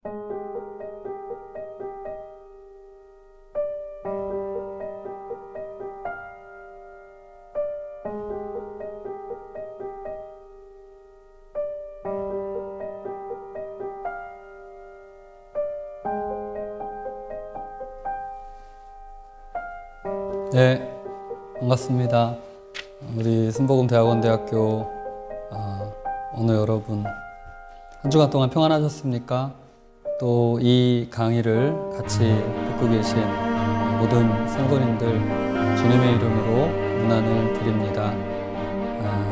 네, 반갑습니다. 우리 순복음대학원대학교 오늘 여러분 한 주간 동안 평안하셨습니까? 또 이 강의를 같이 듣고 계신 모든 성도님들 주님의 이름으로 문안을 드립니다.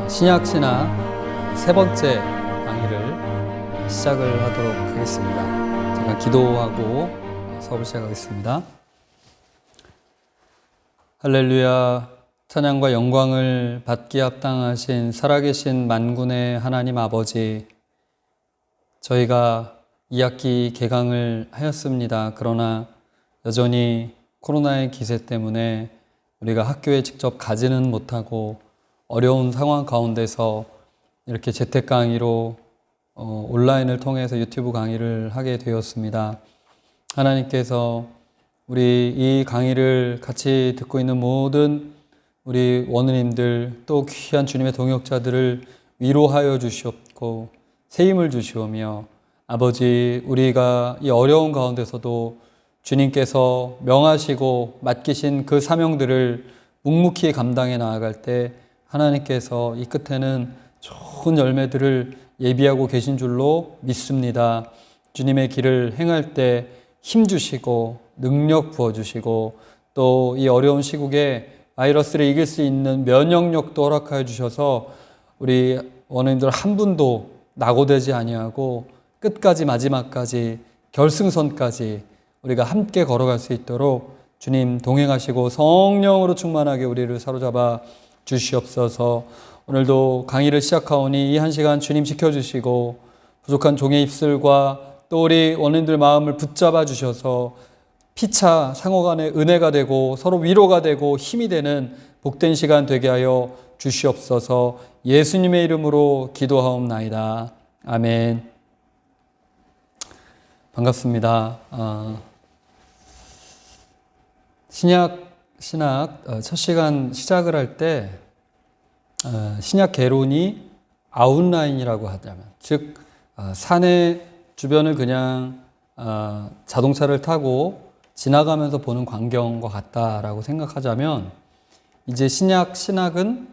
신약신학 세 번째 강의를 시작을 하도록 하겠습니다. 제가 기도하고 수업을 시작하겠습니다. 할렐루야, 찬양과 영광을 받기에 합당하신 살아계신 만군의 하나님 아버지, 저희가 2학기 개강을 하였습니다. 그러나 여전히 코로나의 기세 때문에 우리가 학교에 직접 가지는 못하고 어려운 상황 가운데서 이렇게 재택 강의로 온라인을 통해서 유튜브 강의를 하게 되었습니다. 하나님께서 우리 이 강의를 같이 듣고 있는 모든 우리 원우님들 또 귀한 주님의 동역자들을 위로하여 주시옵고 새 힘을 주시오며 아버지, 우리가 이 어려운 가운데서도 주님께서 명하시고 맡기신 그 사명들을 묵묵히 감당해 나아갈 때 하나님께서 이 끝에는 좋은 열매들을 예비하고 계신 줄로 믿습니다. 주님의 길을 행할 때 힘 주시고 능력 부어주시고 또 이 어려운 시국에 바이러스를 이길 수 있는 면역력도 허락하여 주셔서 우리 원우님들 한 분도 낙오되지 아니하고 끝까지 마지막까지 결승선까지 우리가 함께 걸어갈 수 있도록 주님 동행하시고 성령으로 충만하게 우리를 사로잡아 주시옵소서. 오늘도 강의를 시작하오니 이 한 시간 주님 지켜주시고 부족한 종의 입술과 또 우리 원우님들 마음을 붙잡아 주셔서 피차 상호간의 은혜가 되고 서로 위로가 되고 힘이 되는 복된 시간 되게 하여 주시옵소서. 예수님의 이름으로 기도하옵나이다. 아멘. 반갑습니다. 신약 첫 시간 시작을 할 때 신약 개론이 아웃라인이라고 하자면, 즉 산의 주변을 그냥 자동차를 타고 지나가면서 보는 광경과 같다라고 생각하자면, 이제 신학은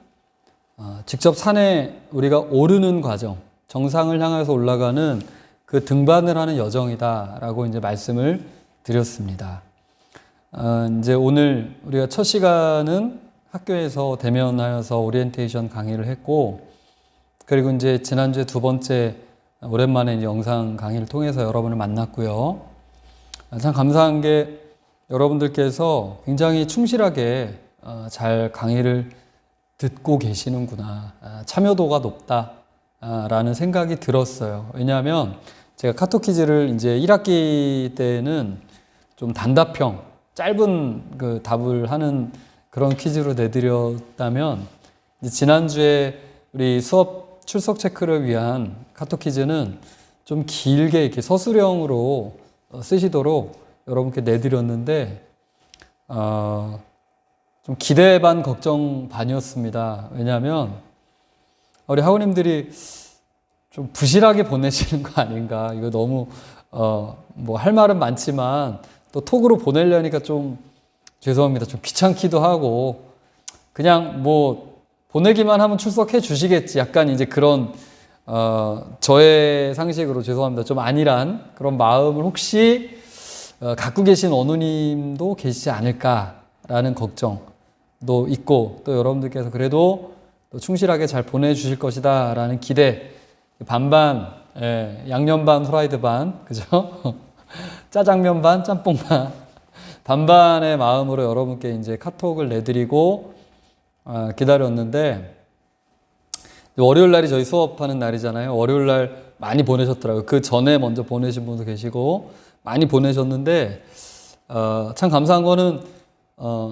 직접 산에 우리가 오르는 과정, 정상을 향해서 올라가는 그 등반을 하는 여정이다라고 이제 말씀을 드렸습니다. 이제 오늘 우리가 첫 시간은 학교에서 대면하여서 오리엔테이션 강의를 했고, 그리고 이제 지난주에 두 번째 오랜만에 이제 영상 강의를 통해서 여러분을 만났고요. 참 감사한 게 여러분들께서 굉장히 충실하게 잘 강의를 듣고 계시는구나, 참여도가 높다라는 생각이 들었어요. 왜냐하면 제가 카톡 퀴즈를 이제 1학기 때는 좀 단답형, 짧은 그 답을 하는 그런 퀴즈로 내드렸다면, 이제 지난주에 우리 수업 출석 체크를 위한 카톡 퀴즈는 좀 길게 이렇게 서술형으로 쓰시도록 여러분께 내드렸는데, 좀 기대 반 걱정 반이었습니다. 왜냐하면 우리 학우님들이 좀 부실하게 보내시는 거 아닌가. 이거 너무 뭐 할 말은 많지만 또 톡으로 보내려니까 좀 죄송합니다. 좀 귀찮기도 하고 그냥 뭐 보내기만 하면 출석해 주시겠지, 약간 이제 그런 저의 상식으로 죄송합니다. 좀 안일한 그런 마음을 혹시 갖고 계신 원우님도 계시지 않을까라는 걱정도 있고, 또 여러분들께서 그래도 또 충실하게 잘 보내주실 것이다 라는 기대, 반반, 양념 반 후라이드 반, 그죠? 짜장면 반 짬뽕 반, 반반의 마음으로 여러분께 이제 카톡을 내드리고 기다렸는데, 월요일 날이 저희 수업하는 날이잖아요. 월요일 날 많이 보내셨더라고요. 그 전에 먼저 보내신 분도 계시고 많이 보내셨는데, 참 감사한 거는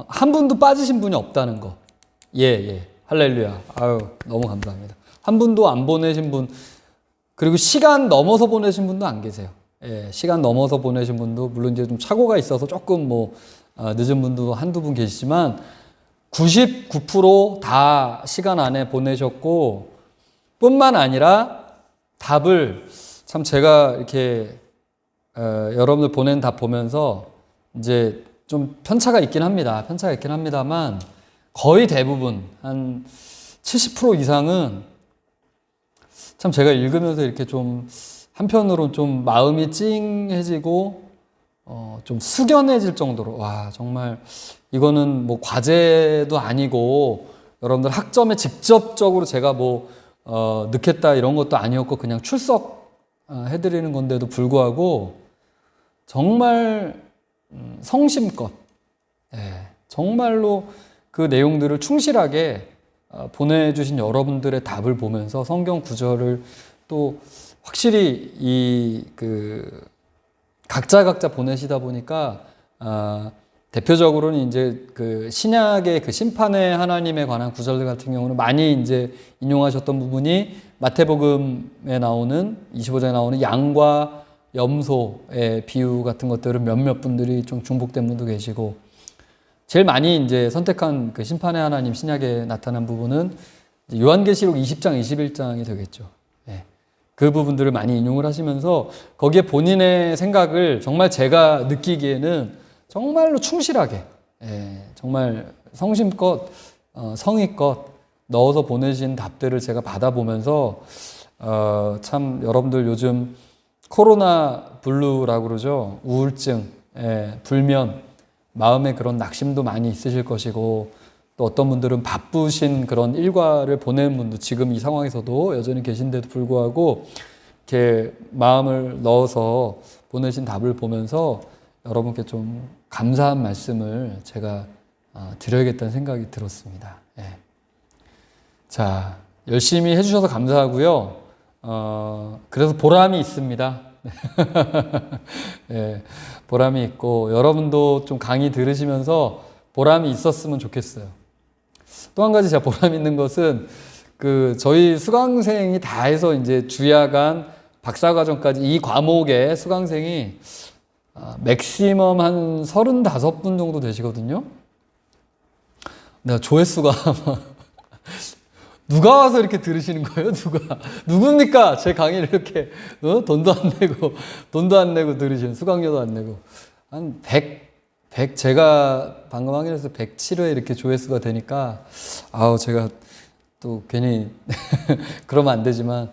한 분도 빠지신 분이 없다는 거. 예. 할렐루야. 아유, 너무 감사합니다. 한 분도 안 보내신 분, 그리고 시간 넘어서 보내신 분도 안 계세요. 예, 시간 넘어서 보내신 분도 물론 이제 좀 착오가 있어서 조금 뭐 늦은 분도 한두 분 계시지만 99%다 시간 안에 보내셨고 뿐만 아니라 답을 참 제가 이렇게 여러분들 보낸 답 보면서 이제 좀 편차가 있긴 합니다. 편차가 있긴 합니다만 거의 대부분 한 70% 이상은 참 제가 읽으면서 이렇게 좀 한편으로는 좀 마음이 찡해지고 좀 숙연해질 정도로 와 정말 이거는 뭐 과제도 아니고 여러분들 학점에 직접적으로 제가 뭐 넣겠다 이런 것도 아니었고 그냥 출석 해드리는 건데도 불구하고 정말 성심껏 정말로 그 내용들을 충실하게 보내주신 여러분들의 답을 보면서 성경 구절을 또 확실히 이 각자 보내시다 보니까 대표적으로는 이제 그 신약의 그 심판의 하나님에 관한 구절들 같은 경우는 많이 이제 인용하셨던 부분이 마태복음에 나오는 25장에 나오는 양과 염소의 비유 같은 것들은 몇몇 분들이 좀 중복된 분도 계시고 제일 많이 이제 선택한 그 심판의 하나님 신약에 나타난 부분은 요한계시록 20장, 21장이 되겠죠. 그 부분들을 많이 인용을 하시면서 거기에 본인의 생각을 정말 제가 느끼기에는 정말로 충실하게 정말 성심껏 성의껏 넣어서 보내신 답들을 제가 받아보면서 참 여러분들 요즘 코로나 블루라고 그러죠. 우울증, 불면, 마음에 그런 낙심도 많이 있으실 것이고 또 어떤 분들은 바쁘신 그런 일과를 보내는 분도 지금 이 상황에서도 여전히 계신데도 불구하고 이렇게 마음을 넣어서 보내신 답을 보면서 여러분께 좀 감사한 말씀을 제가 드려야겠다는 생각이 들었습니다. 자, 열심히 해주셔서 감사하고요. 그래서 보람이 있습니다. 보람이 있고 여러분도 좀 강의 들으시면서 보람이 있었으면 좋겠어요. 또 한 가지 제가 보람 있는 것은 저희 수강생이 다 해서 이제 주야간 박사과정까지 이 과목의 수강생이 맥시멈 한 35분 정도 되시거든요. 내가 조회수가 아마 누가 와서 이렇게 들으시는 거예요? 누굽니까? 제 강의를 이렇게 돈도 안 내고 들으시는 수강료도 안 내고 한 100 제가 방금 확인해서 107회 이렇게 조회수가 되니까 제가 또 괜히 그러면 안 되지만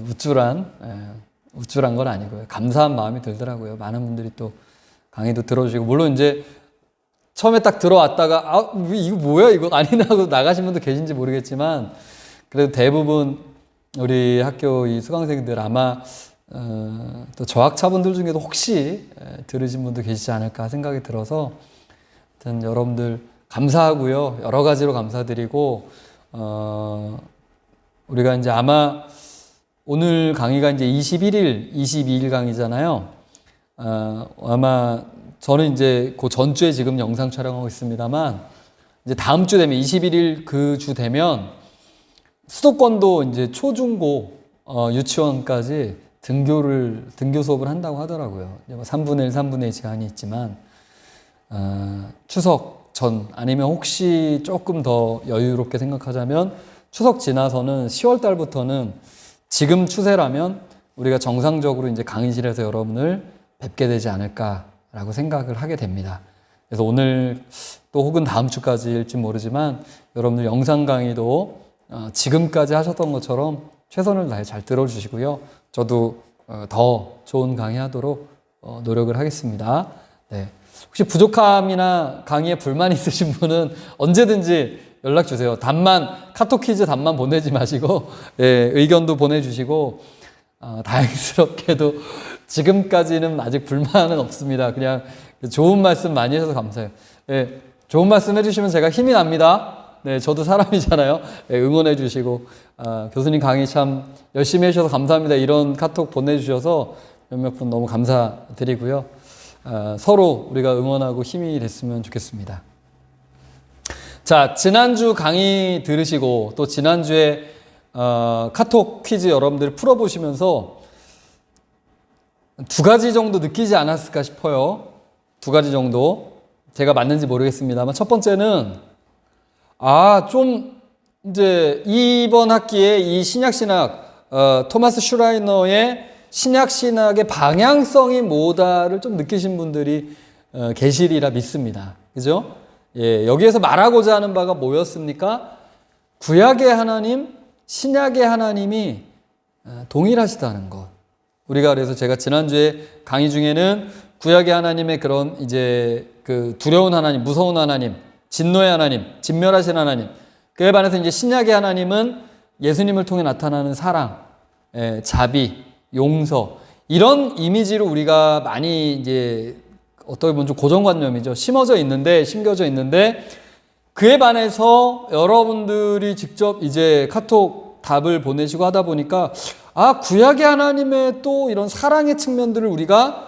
우쭐한 건 아니고요. 감사한 마음이 들더라고요. 많은 분들이 또 강의도 들어주시고 물론 이제 처음에 딱 들어왔다가 이거 뭐야 이거 아니나 하고 나가신 분도 계신지 모르겠지만 그래도 대부분 우리 학교 이 수강생들 아마 또 저학차분들 중에도 혹시 들으신 분도 계시지 않을까 생각이 들어서 하여튼 여러분들 감사하고요. 여러 가지로 감사드리고 우리가 이제 아마 오늘 강의가 이제 21일, 22일 강의잖아요. 아마 저는 이제 그 전주에 지금 영상 촬영하고 있습니다만 이제 다음 주 되면 21일 그 주 되면 수도권도 이제 초중고 유치원까지 등교 수업을 한다고 하더라고요. 3분의 1, 3분의 2 제한이 있지만 추석 전 아니면 혹시 조금 더 여유롭게 생각하자면 추석 지나서는 10월 달부터는 지금 추세라면 우리가 정상적으로 이제 강의실에서 여러분을 뵙게 되지 않을까라고 생각을 하게 됩니다. 그래서 오늘 또 혹은 다음 주까지일지 모르지만 여러분들 영상 강의도 지금까지 하셨던 것처럼 최선을 다해 잘 들어주시고요. 저도 더 좋은 강의하도록 노력을 하겠습니다. 혹시 부족함이나 강의에 불만 있으신 분은 언제든지 연락 주세요. 카톡 퀴즈 답만 보내지 마시고 의견도 보내주시고 다행스럽게도 지금까지는 아직 불만은 없습니다. 그냥 좋은 말씀 많이 해서 감사해요. 좋은 말씀 해주시면 제가 힘이 납니다. 저도 사람이잖아요. 응원해 주시고 교수님 강의 참 열심히 해주셔서 감사합니다. 이런 카톡 보내주셔서 몇몇 분 너무 감사드리고요. 서로 우리가 응원하고 힘이 됐으면 좋겠습니다. 자, 지난주 강의 들으시고 또 지난주에 카톡 퀴즈 여러분들이 풀어보시면서 두 가지 정도 느끼지 않았을까 싶어요. 두 가지 정도. 제가 맞는지 모르겠습니다만 첫 번째는 좀 이제 이번 학기에 이 신약신학 토마스 슈라이너의 신약신학의 방향성이 뭐다를 좀 느끼신 분들이 계시리라 믿습니다. 그죠? 예, 여기에서 말하고자 하는 바가 뭐였습니까? 구약의 하나님, 신약의 하나님이 동일하시다는 것. 우리가 그래서 제가 지난주에 강의 중에는 구약의 하나님의 그런 이제 그 두려운 하나님, 무서운 하나님, 진노의 하나님, 진멸하신 하나님. 그에 반해서 이제 신약의 하나님은 예수님을 통해 나타나는 사랑, 자비, 용서. 이런 이미지로 우리가 많이 이제 어떻게 보면 좀 고정관념이죠. 심겨져 있는데 그에 반해서 여러분들이 직접 이제 카톡 답을 보내시고 하다 보니까 구약의 하나님의 또 이런 사랑의 측면들을 우리가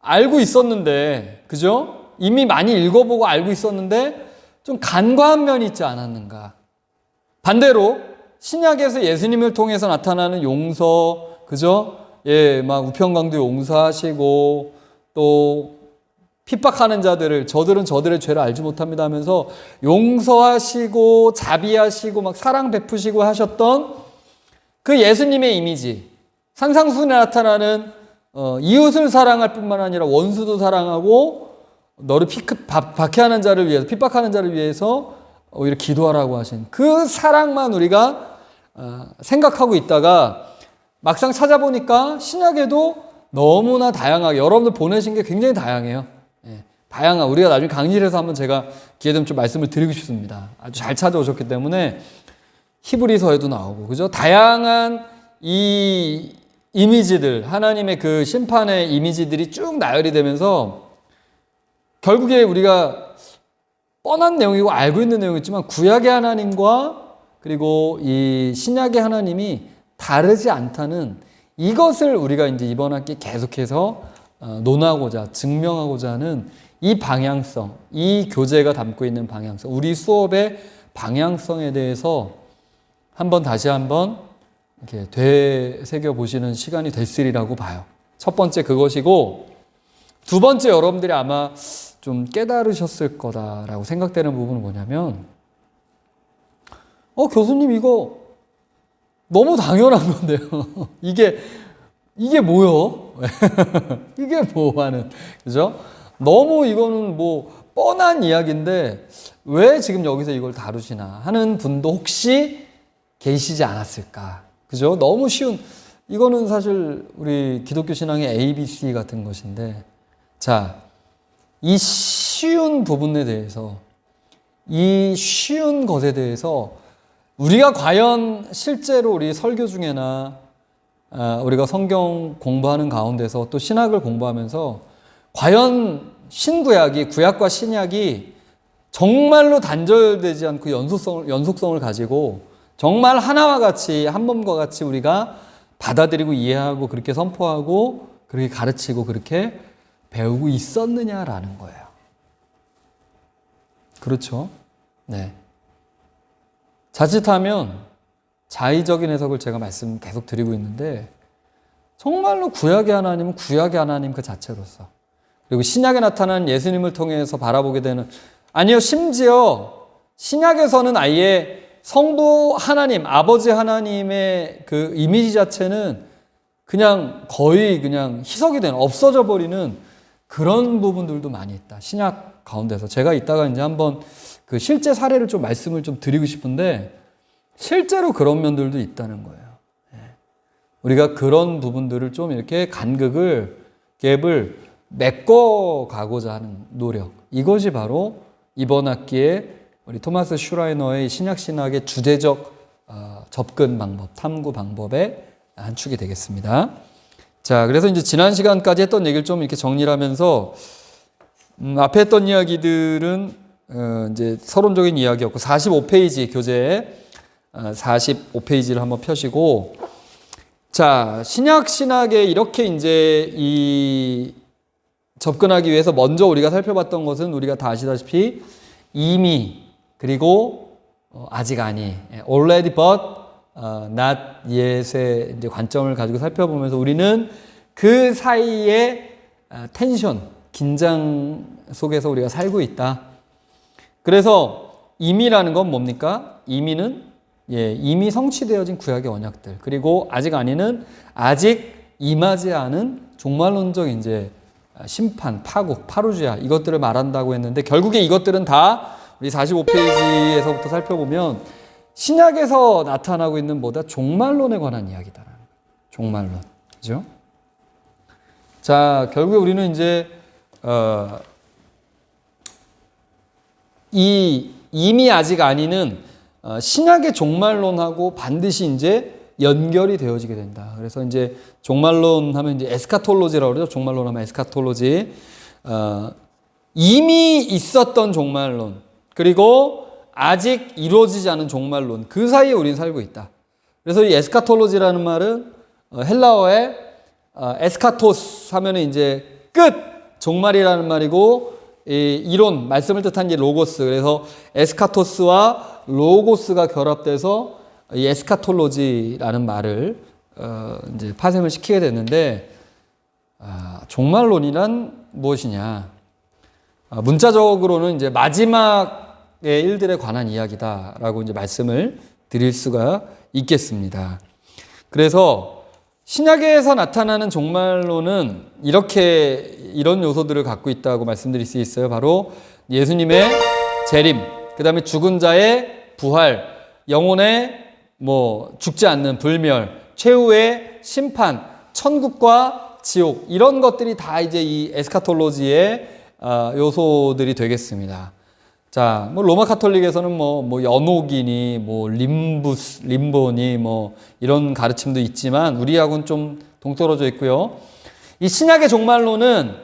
알고 있었는데, 그죠? 이미 많이 읽어보고 알고 있었는데 좀 간과한 면이 있지 않았는가. 반대로 신약에서 예수님을 통해서 나타나는 용서, 그죠? 예, 막 우편강도 용서하시고 또 핍박하는 자들을 저들은 저들의 죄를 알지 못합니다 하면서 용서하시고 자비하시고 막 사랑 베푸시고 하셨던 그 예수님의 이미지, 산상수훈에 나타나는 이웃을 사랑할 뿐만 아니라 원수도 사랑하고 너를 박해하는 자를 위해서, 핍박하는 자를 위해서 오히려 기도하라고 하신 그 사랑만 우리가 생각하고 있다가 막상 찾아보니까 신약에도 너무나 다양하게 여러분들 보내신 게 굉장히 다양해요. 다양한, 우리가 나중에 강의를 해서 한번 제가 기회 되면 좀 말씀을 드리고 싶습니다. 아주 잘 찾아오셨기 때문에 히브리서에도 나오고, 그죠? 다양한 이 이미지들, 하나님의 그 심판의 이미지들이 쭉 나열이 되면서 결국에 우리가 뻔한 내용이고 알고 있는 내용이지만 구약의 하나님과 그리고 이 신약의 하나님이 다르지 않다는 이것을 우리가 이제 이번 학기 계속해서 논하고자, 증명하고자 하는 이 방향성, 이 교재가 담고 있는 방향성, 우리 수업의 방향성에 대해서 다시 한번 이렇게 되새겨 보시는 시간이 됐으리라고 봐요. 첫 번째 그것이고, 두 번째 여러분들이 아마 좀 깨달으셨을 거다라고 생각되는 부분은 뭐냐면, 교수님 이거 너무 당연한 건데요. 이게 뭐요? 이게 뭐 하는, 그죠? 너무 이거는 뭐 뻔한 이야기인데 왜 지금 여기서 이걸 다루시나 하는 분도 혹시 계시지 않았을까? 그죠? 너무 쉬운, 이거는 사실 우리 기독교 신앙의 ABC 같은 것인데, 자, 이 쉬운 부분에 대해서, 이 쉬운 것에 대해서 우리가 과연 실제로 우리 설교 중에나 우리가 성경 공부하는 가운데서 또 신학을 공부하면서 과연 신구약이, 구약과 신약이 정말로 단절되지 않고 연속성을 가지고 정말 하나와 같이, 한 몸과 같이 우리가 받아들이고 이해하고 그렇게 선포하고 그렇게 가르치고 그렇게 배우고 있었느냐라는 거예요. 그렇죠? 네. 자칫하면 자의적인 해석을 제가 말씀 계속 드리고 있는데 정말로 구약의 하나님은 구약의 하나님 그 자체로서, 그리고 신약에 나타난 예수님을 통해서 바라보게 되는, 아니요, 심지어 신약에서는 아예 성부 하나님, 아버지 하나님의 그 이미지 자체는 그냥 거의 그냥 희석이 되는, 없어져 버리는 그런 부분들도 많이 있다. 신약 가운데서. 제가 이따가 이제 한번 그 실제 사례를 좀 말씀을 좀 드리고 싶은데 실제로 그런 면들도 있다는 거예요. 우리가 그런 부분들을 좀 이렇게 갭을 메꿔가고자 하는 노력. 이것이 바로 이번 학기에 우리 토마스 슈라이너의 신약신학의 주제적 접근 방법, 탐구 방법의 한 축이 되겠습니다. 자, 그래서 이제 지난 시간까지 했던 얘기를 좀 이렇게 정리를 하면서, 앞에 했던 이야기들은 이제 서론적인 이야기였고, 45페이지 교재에 45페이지를 한번 펴시고, 자, 신약신학에 이렇게 이제 이 접근하기 위해서 먼저 우리가 살펴봤던 것은 우리가 다 아시다시피 이미, 그리고 아직 아니, already but not yet의 이제 관점을 가지고 살펴보면서 우리는 그 사이에 텐션, 긴장 속에서 우리가 살고 있다. 그래서 임의라는 건 뭡니까? 임의는 이미 성취되어진 구약의 언약들, 그리고 아직 아니는 아직 임하지 않은 종말론적 이제 심판, 파국, 파루지아 이것들을 말한다고 했는데, 결국에 이것들은 다 우리 45페이지에서부터 살펴보면 신약에서 나타나고 있는 뭐다? 종말론에 관한 이야기다라는 거예요. 종말론. 그죠? 자, 결국에 우리는 이제 이 이미 아직 아니는 신약의 종말론하고 반드시 이제 연결이 되어지게 된다. 그래서 이제 종말론 하면 이제 에스카톨로지라고 그러죠. 종말론 하면 에스카톨로지. 이미 있었던 종말론, 그리고 아직 이루어지지 않은 종말론, 그 사이에 우리는 살고 있다. 그래서 이 에스카톨로지라는 말은 헬라어의 에스카토스 하면은 이제 끝, 종말이라는 말이고, 이 이론, 말씀을 뜻한 게 로고스. 그래서 에스카토스와 로고스가 결합돼서 이 에스카톨로지라는 말을 이제 파생을 시키게 됐는데, 종말론이란 무엇이냐? 문자적으로는 이제 마지막의 일들에 관한 이야기다라고 이제 말씀을 드릴 수가 있겠습니다. 그래서 신약에서 나타나는 종말론은 이런 요소들을 갖고 있다고 말씀드릴 수 있어요. 바로 예수님의 재림, 그 다음에 죽은 자의 부활, 영혼의 죽지 않는 불멸, 최후의 심판, 천국과 지옥, 이런 것들이 다 이제 이 에스카톨로지의 요소들이 되겠습니다. 자, 로마 카톨릭에서는 연옥이니, 림보니, 이런 가르침도 있지만, 우리하고는 좀 동떨어져 있고요. 이 신약의 종말론은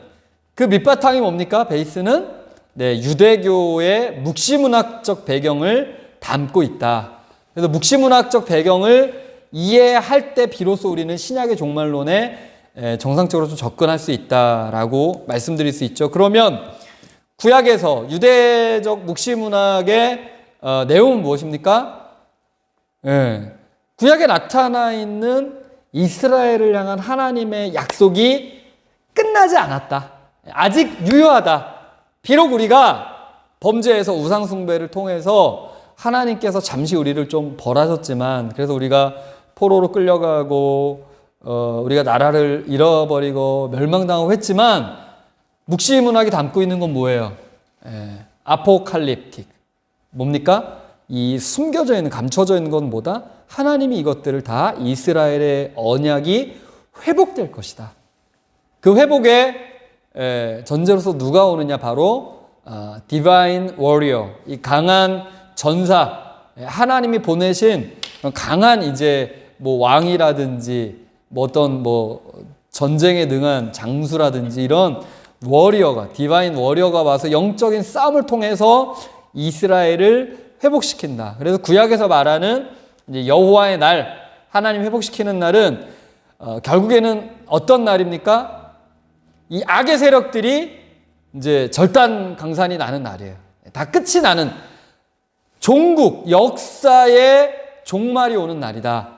그 밑바탕이 뭡니까? 베이스는 유대교의 묵시문학적 배경을 담고 있다. 그래서 묵시문학적 배경을 이해할 때 비로소 우리는 신약의 종말론에 정상적으로 좀 접근할 수 있다라고 말씀드릴 수 있죠. 그러면 구약에서 유대적 묵시문학의 내용은 무엇입니까? 구약에 나타나 있는 이스라엘을 향한 하나님의 약속이 끝나지 않았다. 아직 유효하다. 비록 우리가 범죄에서 우상숭배를 통해서 하나님께서 잠시 우리를 좀 벌하셨지만, 그래서 우리가 포로로 끌려가고 우리가 나라를 잃어버리고 멸망당하고 했지만, 묵시문학이 담고 있는 건 뭐예요? 아포칼립틱. 뭡니까? 이 숨겨져 있는, 감춰져 있는 건 뭐다? 하나님이 이것들을 다 이스라엘의 언약이 회복될 것이다. 그 회복의 전제로서 누가 오느냐? 바로 디바인 워리어, 이 강한 전사, 하나님이 보내신 강한 이제 왕이라든지 어떤 전쟁에 능한 장수라든지 이런 워리어가, 디바인 워리어가 와서 영적인 싸움을 통해서 이스라엘을 회복시킨다. 그래서 구약에서 말하는 이제 여호와의 날, 하나님 회복시키는 날은 결국에는 어떤 날입니까? 이 악의 세력들이 이제 절단 강산이 나는 날이에요. 다 끝이 나는, 종국, 역사의 종말이 오는 날이다.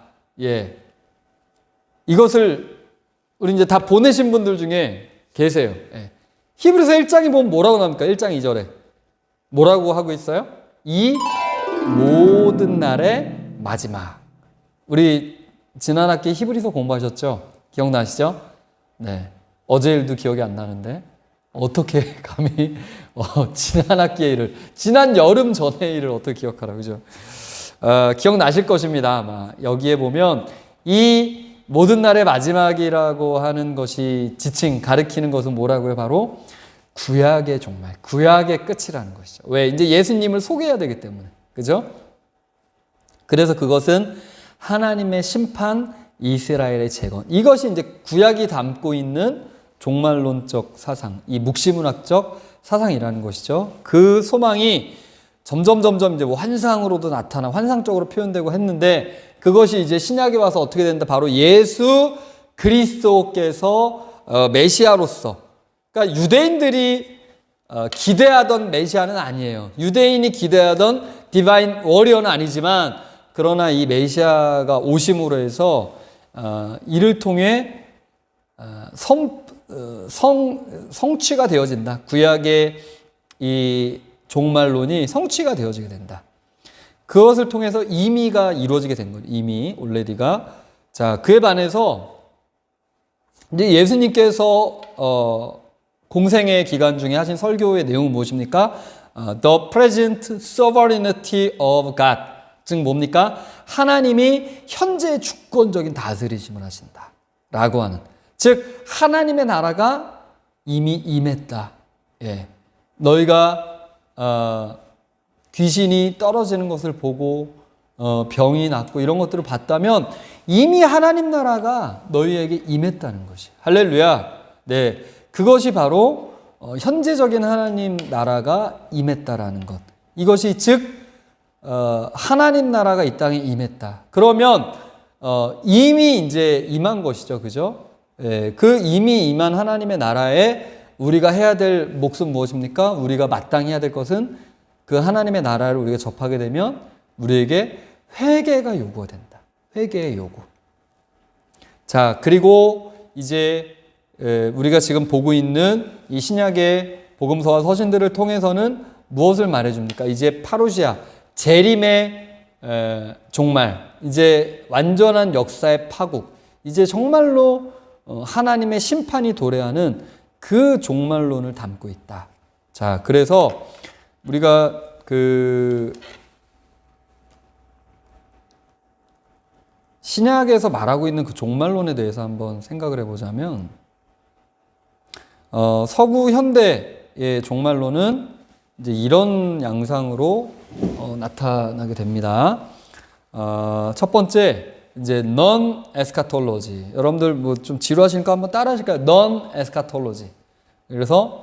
이것을 우리 이제 다 보내신 분들 중에 계세요. 히브리서 1장에 보면 뭐라고 나옵니까? 1장 2절에 뭐라고 하고 있어요? 이 모든 날의 마지막. 우리 지난 학기 히브리서 공부하셨죠? 기억나시죠? 네. 어제 일도 기억이 안 나는데 어떻게 감히 지난 학기의 일을, 지난 여름 전의 일을 어떻게 기억하라고, 그죠? 기억나실 것입니다. 아마 여기에 보면 이 모든 날의 마지막이라고 하는 것이 지칭, 가리키는 것은 뭐라고요? 바로 구약의 종말, 구약의 끝이라는 것이죠. 왜? 이제 예수님을 소개해야 되기 때문에. 그죠? 그래서 그것은 하나님의 심판, 이스라엘의 재건. 이것이 이제 구약이 담고 있는 종말론적 사상, 이 묵시문학적 사상이라는 것이죠. 그 소망이 점점 이제 환상으로도 나타나, 환상적으로 표현되고 했는데, 그것이 이제 신약에 와서 어떻게 된다? 바로 예수 그리스도께서 메시아로서, 그러니까 유대인들이 기대하던 메시아는 아니에요. 유대인이 기대하던 디바인 워리어는 아니지만, 그러나 이 메시아가 오심으로 해서 이를 통해 성취가 되어진다. 구약의 이 종말론이 성취가 되어지게 된다. 그것을 통해서 임의가 이루어지게 된 거죠. 임의, 올레디가. 자, 그에 반해서 이제 예수님께서 공생의 기간 중에 하신 설교의 내용은 무엇입니까? The present sovereignty of God. 즉 뭡니까? 하나님이 현재 주권적인 다스리심을 하신다. 라고 하는. 즉 하나님의 나라가 이미 임했다. 예. 너희가 귀신이 떨어지는 것을 보고 병이 낫고 이런 것들을 봤다면 이미 하나님 나라가 너희에게 임했다는 것이. 할렐루야. 네, 그것이 바로 현재적인 하나님 나라가 임했다라는 것. 이것이 즉 하나님 나라가 이 땅에 임했다. 그러면 이미 이제 임한 것이죠, 그죠? 예, 그 이미 임한 하나님의 나라에 우리가 해야 될 몫은 무엇입니까? 우리가 마땅히 해야 될 것은 그 하나님의 나라를 우리가 접하게 되면 우리에게 회개가 요구가 된다. 회개의 요구. 자, 그리고 이제 우리가 지금 보고 있는 이 신약의 복음서와 서신들을 통해서는 무엇을 말해줍니까? 이제 파루시아, 재림의 종말, 이제 완전한 역사의 파국, 이제 정말로 하나님의 심판이 도래하는 그 종말론을 담고 있다. 자, 그래서 우리가 신약에서 말하고 있는 그 종말론에 대해서 한번 생각을 해보자면, 서구 현대의 종말론은 이제 이런 양상으로 나타나게 됩니다. 첫 번째, 이제 non eschatology. 여러분들 뭐 좀 지루하시니까 한번 따라 하실까요? non eschatology. 그래서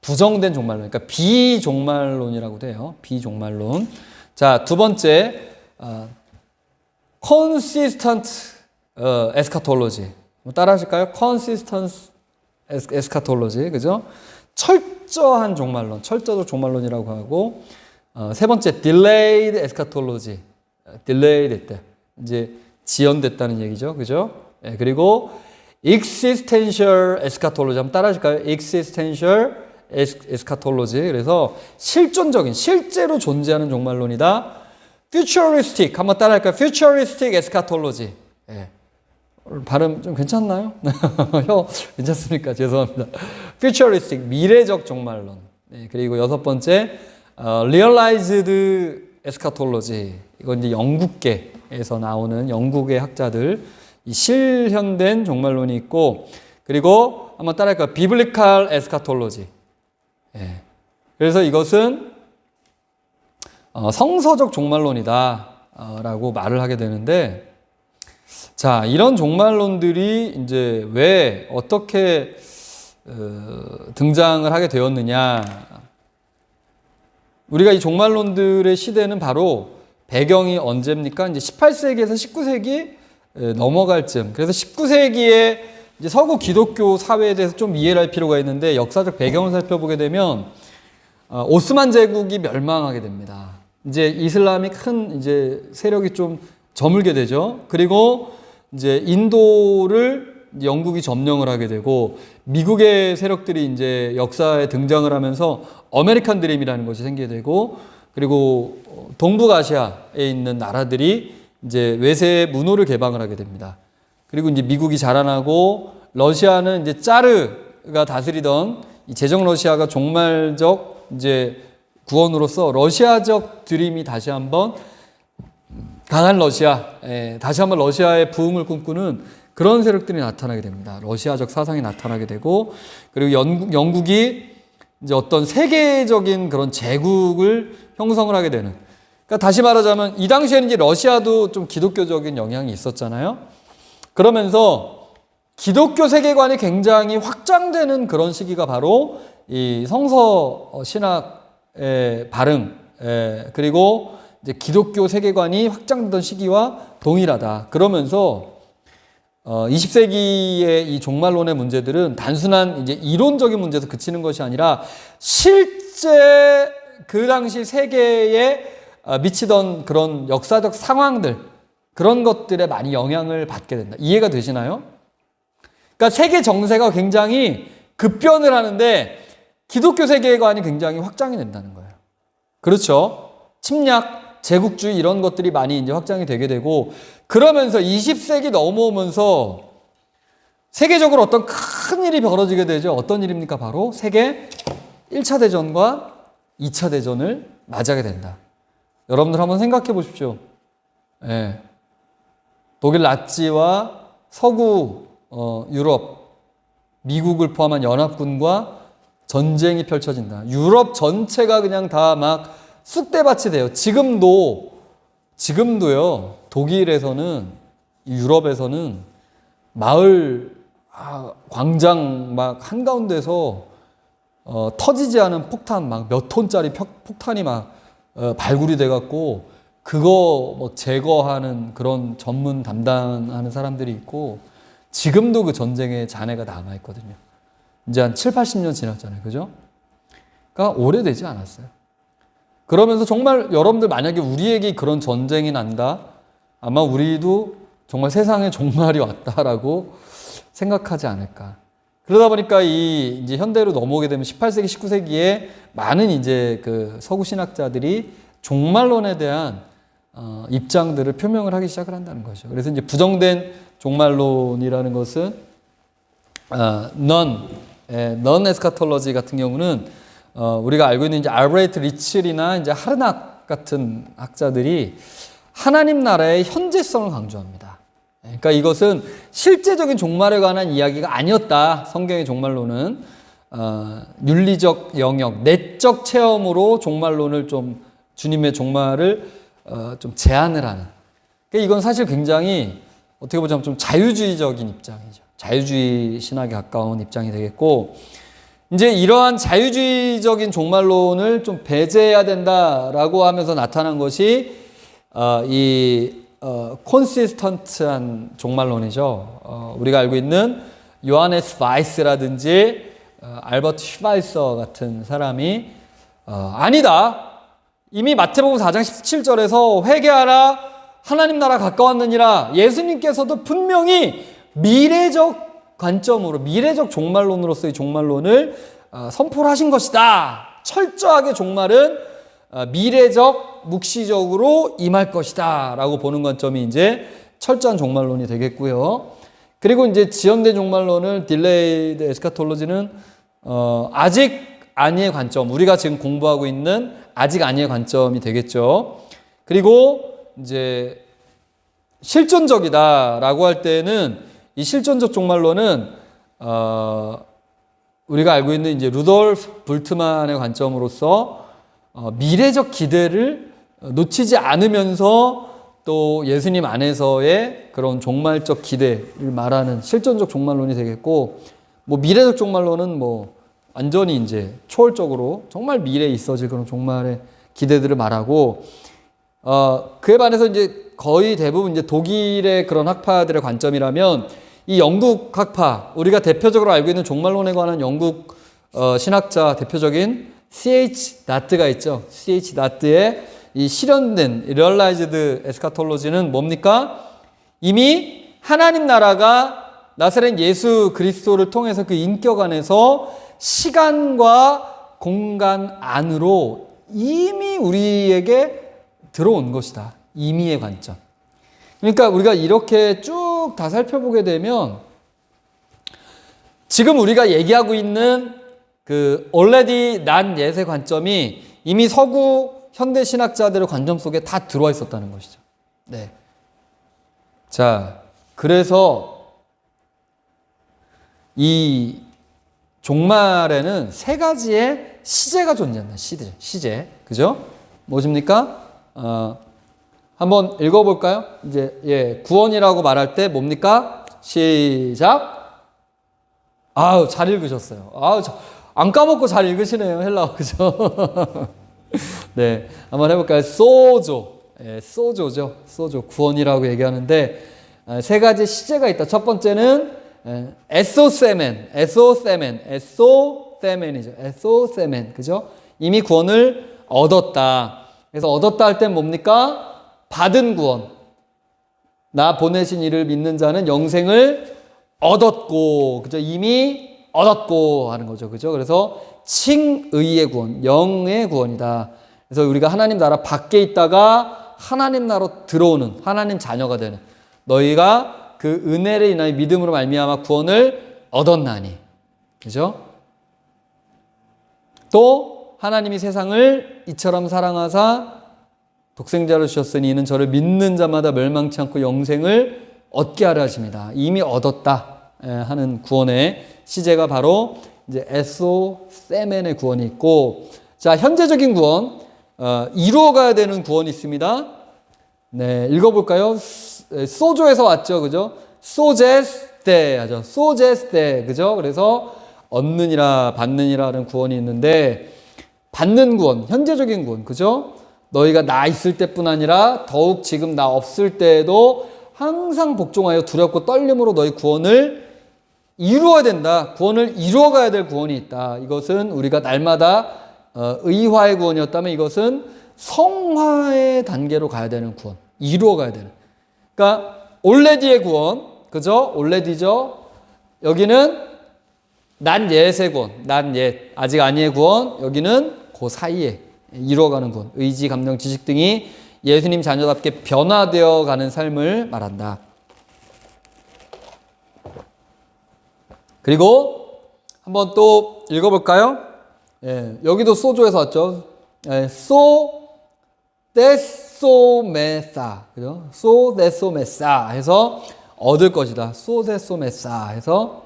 부정된 종말론, 그러니까 비종말론이라고도 해요. 비종말론. 자, 두 번째, consistent eschatology. 따라 하실까요? consistent eschatology. 그죠? 철저한 종말론, 철저적 종말론이라고 하고, 세 번째, delayed eschatology. delayed 했다. 이제 지연됐다는 얘기죠. 그죠? 예, 그리고 existential eschatology. 한번 따라 하실까요? existential eschatology. 그래서 실존적인, 실제로 존재하는 종말론이다. futuristic. 한번 따라 할까요? futuristic eschatology. 예. 발음 좀 괜찮나요? 괜찮습니까? 죄송합니다. futuristic, 미래적 종말론. 네, 그리고 여섯 번째, realized eschatology. 이건 이제 영국계에서 나오는 영국의 학자들, 이 실현된 종말론이 있고, 그리고 한번 따라할까요? biblical eschatology. 네. 그래서 이것은 성서적 종말론이다 라고 말을 하게 되는데, 자, 이런 종말론들이 이제 왜 어떻게 등장을 하게 되었느냐. 우리가 이 종말론들의 시대는 바로 배경이 언제입니까? 이제 18세기에서 19세기 넘어갈 쯤. 그래서 19세기에 이제 서구 기독교 사회에 대해서 좀 이해를 할 필요가 있는데, 역사적 배경을 살펴보게 되면 오스만 제국이 멸망하게 됩니다. 이제 이슬람이 큰 이제 세력이 좀 저물게 되죠. 그리고 이제 인도를 영국이 점령을 하게 되고, 미국의 세력들이 이제 역사에 등장을 하면서 아메리칸 드림이라는 것이 생기게 되고, 그리고 동북아시아에 있는 나라들이 이제 외세의 문호를 개방을 하게 됩니다. 그리고 이제 미국이 자라나고, 러시아는 이제 짜르가 다스리던 이 제정 러시아가 종말적 이제 구원으로서 러시아적 드림이 다시 한번 강한 러시아, 다시 한번 러시아의 부흥을 꿈꾸는 그런 세력들이 나타나게 됩니다. 러시아적 사상이 나타나게 되고, 그리고 영국이 이제 어떤 세계적인 그런 제국을 형성을 하게 되는. 그러니까 다시 말하자면 이 당시에는 이제 러시아도 좀 기독교적인 영향이 있었잖아요. 그러면서 기독교 세계관이 굉장히 확장되는 그런 시기가 바로 이 성서 신학의 발흥, 그리고 이제 기독교 세계관이 확장되던 시기와 동일하다. 그러면서 20세기의 이 종말론의 문제들은 단순한 이제 이론적인 문제에서 그치는 것이 아니라 실제 그 당시 세계에 미치던 그런 역사적 상황들, 그런 것들에 많이 영향을 받게 된다. 이해가 되시나요? 그러니까 세계 정세가 굉장히 급변을 하는데 기독교 세계관이 굉장히 확장이 된다는 거예요. 그렇죠? 침략, 제국주의 이런 것들이 많이 이제 확장이 되게 되고 그러면서 20세기 넘어오면서 세계적으로 어떤 큰 일이 벌어지게 되죠. 어떤 일입니까? 바로 세계 1차 대전과 2차 대전을 맞이하게 된다. 여러분들 한번 생각해 보십시오. 예. 독일 나치와 서구 유럽, 미국을 포함한 연합군과 전쟁이 펼쳐진다. 유럽 전체가 그냥 다 막 쑥대밭이 돼요. 지금도요, 독일에서는, 유럽에서는 마을, 광장 막 한가운데서 터지지 않은 폭탄 막 몇 톤짜리 폭탄이 막 발굴이 돼갖고 그거 뭐 제거하는 그런 전문 담당하는 사람들이 있고 지금도 그 전쟁의 잔해가 남아있거든요. 이제 한 7, 80년 지났잖아요. 그죠? 그러니까 오래되지 않았어요. 그러면서 정말 여러분들 만약에 우리에게 그런 전쟁이 난다? 아마 우리도 정말 세상에 종말이 왔다라고 생각하지 않을까. 그러다 보니까 이제 현대로 넘어오게 되면 18세기, 19세기에 많은 이제 그 서구 신학자들이 종말론에 대한 입장들을 표명을 하기 시작을 한다는 거죠. 그래서 이제 부정된 종말론이라는 것은 non 에스카톨로지 같은 경우는 우리가 알고 있는 이제 알브레이트 리첼이나 이제 하르낙 같은 학자들이 하나님 나라의 현재성을 강조합니다. 그러니까 이것은 실제적인 종말에 관한 이야기가 아니었다. 성경의 종말론은 윤리적 영역, 내적 체험으로 종말론을 좀 주님의 종말을 좀 제안을 하는. 그러니까 이건 사실 굉장히 어떻게 보자면 좀 자유주의적인 입장이죠. 자유주의 신학에 가까운 입장이 되겠고, 이제 이러한 자유주의적인 종말론을 좀 배제해야 된다라고 하면서 나타난 것이 콘시스턴트한 종말론이죠. 우리가 알고 있는 요하네스 바이스라든지 알버트 슈바이서 같은 사람이 아니다. 이미 마태복음 4장 17절에서 회개하라 하나님 나라 가까웠느니라. 예수님께서도 분명히 미래적 관점으로 미래적 종말론으로서의 종말론을 선포를 하신 것이다. 철저하게 종말은 미래적 묵시적으로 임할 것이다 라고 보는 관점이 이제 철저한 종말론이 되겠고요. 그리고 이제 지연된 종말론을 딜레이드 에스카톨로지는 아직 아니의 관점, 우리가 지금 공부하고 있는 아직 아니의 관점이 되겠죠. 그리고 이제 실존적이다라고 할 때는 이 실존적 종말론은 우리가 알고 있는 이제 루돌프 불트만의 관점으로서 미래적 기대를 놓치지 않으면서 또 예수님 안에서의 그런 종말적 기대를 말하는 실존적 종말론이 되겠고, 뭐 미래적 종말론은 뭐 완전히 이제 초월적으로 정말 미래에 있어질 그런 종말의 기대들을 말하고, 그에 반해서 이제 거의 대부분 이제 독일의 그런 학파들의 관점이라면 이 영국 학파, 우리가 대표적으로 알고 있는 종말론에 관한 영국 신학자 대표적인 C.H. 나트가 있죠. C.H. 나트의 이 실현된 리얼라이즈드 에스카톨로지는 뭡니까? 이미 하나님 나라가 나사렛 예수 그리스도를 통해서 그 인격 안에서 시간과 공간 안으로 이미 우리에게 들어온 것이다. 이미의 관점. 그러니까 우리가 이렇게 쭉 다 살펴보게 되면 지금 우리가 얘기하고 있는 그 already 난 예세 관점이 이미 서구 현대 신학자들의 관점 속에 다 들어와 있었다는 것이죠. 네. 자, 그래서 이 종말에는 세 가지의 시제가 존재한다. 시제. 그죠? 무엇입니까? 한번 읽어볼까요? 이제, 구원이라고 말할 때 뭡니까? 시작. 아우, 잘 읽으셨어요. 아우, 안 까먹고 잘 읽으시네요. 헬라어. 그죠? 네. 한번 해볼까요? 소조. 소조죠. 소조. 구원이라고 얘기하는데, 세 가지 시제가 있다. 첫 번째는, 에소세멘이죠. 에소세멘. 그죠? 이미 구원을 얻었다. 그래서 얻었다 할 땐 뭡니까? 받은 구원. 나 보내신 이를 믿는 자는 영생을 얻었고, 그죠? 이미 얻었고 하는 거죠. 그죠? 그래서 칭의의 구원, 영의 구원이다. 그래서 우리가 하나님 나라 밖에 있다가 하나님 나라로 들어오는 하나님 자녀가 되는 너희가 그 은혜를 인하여 믿음으로 말미암아 구원을 얻었나니. 그죠? 또 하나님이 세상을 이처럼 사랑하사 독생자를 주셨으니 이는 저를 믿는 자마다 멸망치 않고 영생을 얻게 하려 하십니다. 이미 얻었다 하는 구원의 시제가 바로 이제 에소 세멘의 구원이 있고, 자, 현재적인 구원, 이루어가야 되는 구원이 있습니다. 네, 읽어볼까요? 소조에서 왔죠, 그죠? 소제스테 하죠. 소제스테, 그죠? 그래서 얻느니라, 받느니라는 구원이 있는데, 받는 구원, 현재적인 구원, 그죠? 너희가 나 있을 때뿐 아니라 더욱 지금 나 없을 때에도 항상 복종하여 두렵고 떨림으로 너희 구원을 이루어야 된다. 구원을 이루어가야 될 구원이 있다. 이것은 우리가 날마다 의화의 구원이었다면 이것은 성화의 단계로 가야 되는 구원. 이루어가야 되는. 그러니까 올레디의 구원. 그죠? 올레디죠. 여기는 난 옛의 구원. 난 옛. 아직 아니의 구원. 여기는 그 사이에 이루어가는 구원. 의지, 감정, 지식 등이 예수님 자녀답게 변화되어 가는 삶을 말한다. 그리고 한번 또 읽어볼까요? 예, 여기도 소조에서 왔죠. 예, 데소메사, 그죠? 데소메사 해서 얻을 것이다. 데소메사 해서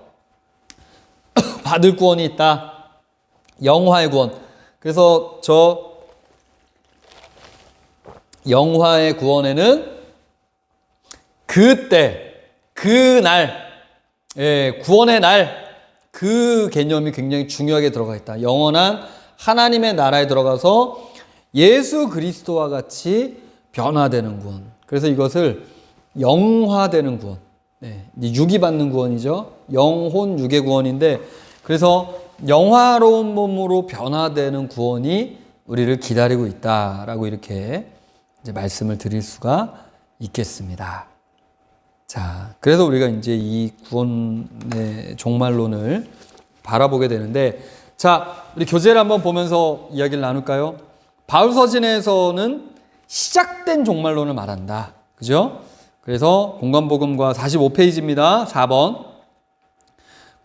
받을 구원이 있다. 영화의 구원. 그래서 저 영화의 구원에는 그때, 그날, 예, 구원의 날, 그 개념이 굉장히 중요하게 들어가 있다. 영원한 하나님의 나라에 들어가서 예수 그리스도와 같이 변화되는 구원. 그래서 이것을 영화되는 구원. 네, 육이 받는 구원이죠. 영혼 육의 구원인데, 그래서 영화로운 몸으로 변화되는 구원이 우리를 기다리고 있다라고 이렇게 이제 말씀을 드릴 수가 있겠습니다. 자, 그래서 우리가 이제 이 구원의 종말론을 바라보게 되는데, 자, 우리 교재를 한번 보면서 이야기를 나눌까요? 바울 서신에서는 시작된 종말론을 말한다. 그죠? 그래서 공관복음과 45페이지입니다. 4번.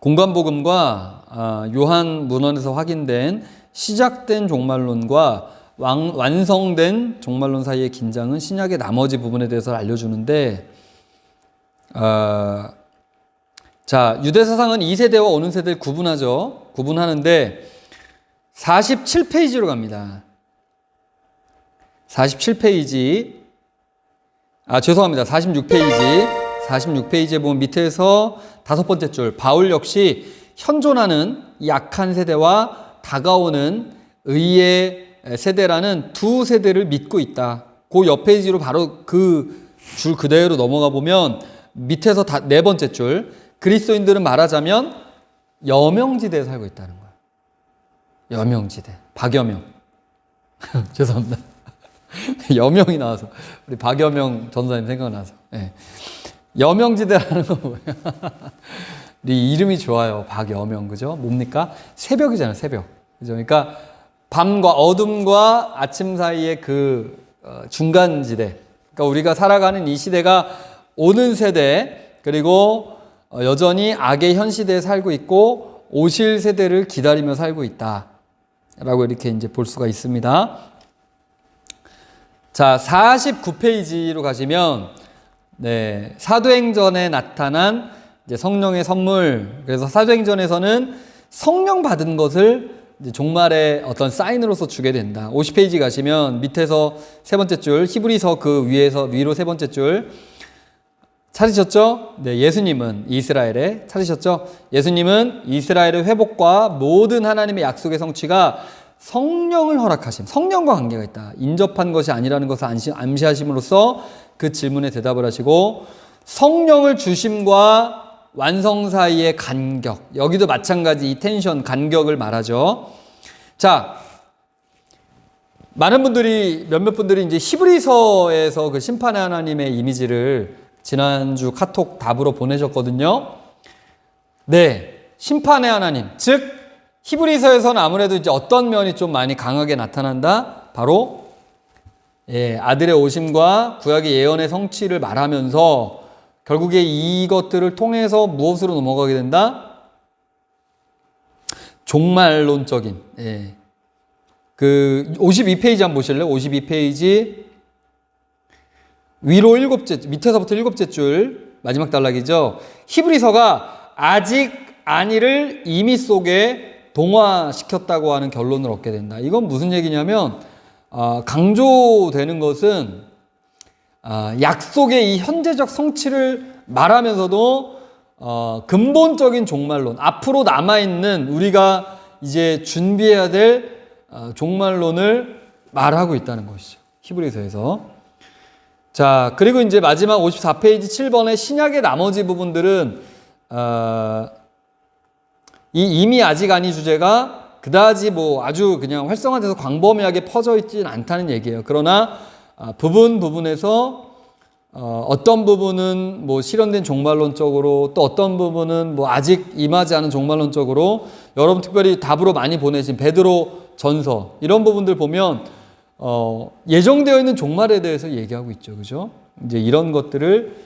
공관복음과 요한 문헌에서 확인된 시작된 종말론과 완성된 종말론 사이의 긴장은 신약의 나머지 부분에 대해서 알려주는데, 자, 유대사상은 2세대와 오는 세대를 구분하죠. 구분하는데 47페이지로 갑니다. 47페이지. 죄송합니다. 46페이지. 46페이지에 보면 밑에서 5번째 줄. 바울 역시 현존하는 약한 세대와 다가오는 의의 세대라는 두 세대를 믿고 있다. 그 옆 페이지로 바로 그 줄 그대로 넘어가 보면 밑에서 4번째 줄. 그리스도인들은 말하자면 여명지대에 살고 있다는 거예요. 여명지대. 박여명. 죄송합니다. 여명이 나와서 우리 박여명 전사님 생각나서. 네. 여명지대라는 건 뭐예요? 우리 이름이 좋아요. 박여명, 그죠? 뭡니까? 새벽이잖아요, 새벽. 그죠? 그러니까 밤과 어둠과 아침 사이의 그 중간지대. 그러니까 우리가 살아가는 이 시대가 오는 세대, 그리고 여전히 악의 현 시대에 살고 있고 오실 세대를 기다리며 살고 있다. 라고 이렇게 이제 볼 수가 있습니다. 자, 49페이지로 가시면, 네, 사도행전에 나타난 이제 성령의 선물. 그래서 사도행전에서는 성령 받은 것을 이제 종말의 어떤 사인으로서 주게 된다. 50페이지 가시면 밑에서 3번째 줄, 히브리서 그 위로 3번째 줄. 찾으셨죠? 네, 예수님은 이스라엘에 찾으셨죠? 예수님은 이스라엘의 회복과 모든 하나님의 약속의 성취가 성령을 허락하심, 성령과 관계가 있다. 인접한 것이 아니라는 것을 암시하심으로써 그 질문에 대답을 하시고, 성령을 주심과 완성 사이의 간격, 여기도 마찬가지 이 텐션, 간격을 말하죠. 자, 몇몇 분들이 이제 히브리서에서 그 심판의 하나님의 이미지를 지난주 카톡 답으로 보내셨거든요. 네, 심판의 하나님, 즉 히브리서에서는 아무래도 이제 어떤 면이 좀 많이 강하게 나타난다? 바로 아들의 오심과 구약의 예언의 성취를 말하면서 결국에 이것들을 통해서 무엇으로 넘어가게 된다? 종말론적인, 그 52페이지 한번 보실래요? 52페이지 위로 7째, 밑에서부터 7째 줄 마지막 단락이죠. 히브리서가 아직 아니를 이미 속에 동화시켰다고 하는 결론을 얻게 된다. 이건 무슨 얘기냐면 강조되는 것은 약속의 이 현재적 성취를 말하면서도 근본적인 종말론, 앞으로 남아있는 우리가 이제 준비해야 될 종말론을 말하고 있다는 것이죠. 히브리서에서. 자, 그리고 이제 마지막 54페이지 7번의 신약의 나머지 부분들은 이 이미 아직 아니 주제가 그다지 뭐 아주 그냥 활성화돼서 광범위하게 퍼져 있지는 않다는 얘기예요. 그러나 부분에서 어떤 부분은 뭐 실현된 종말론적으로, 또 어떤 부분은 뭐 아직 임하지 않은 종말론적으로, 여러분 특별히 답으로 많이 보내신 베드로 전서 이런 부분들 보면 예정되어 있는 종말에 대해서 얘기하고 있죠. 그죠? 이제 이런 것들을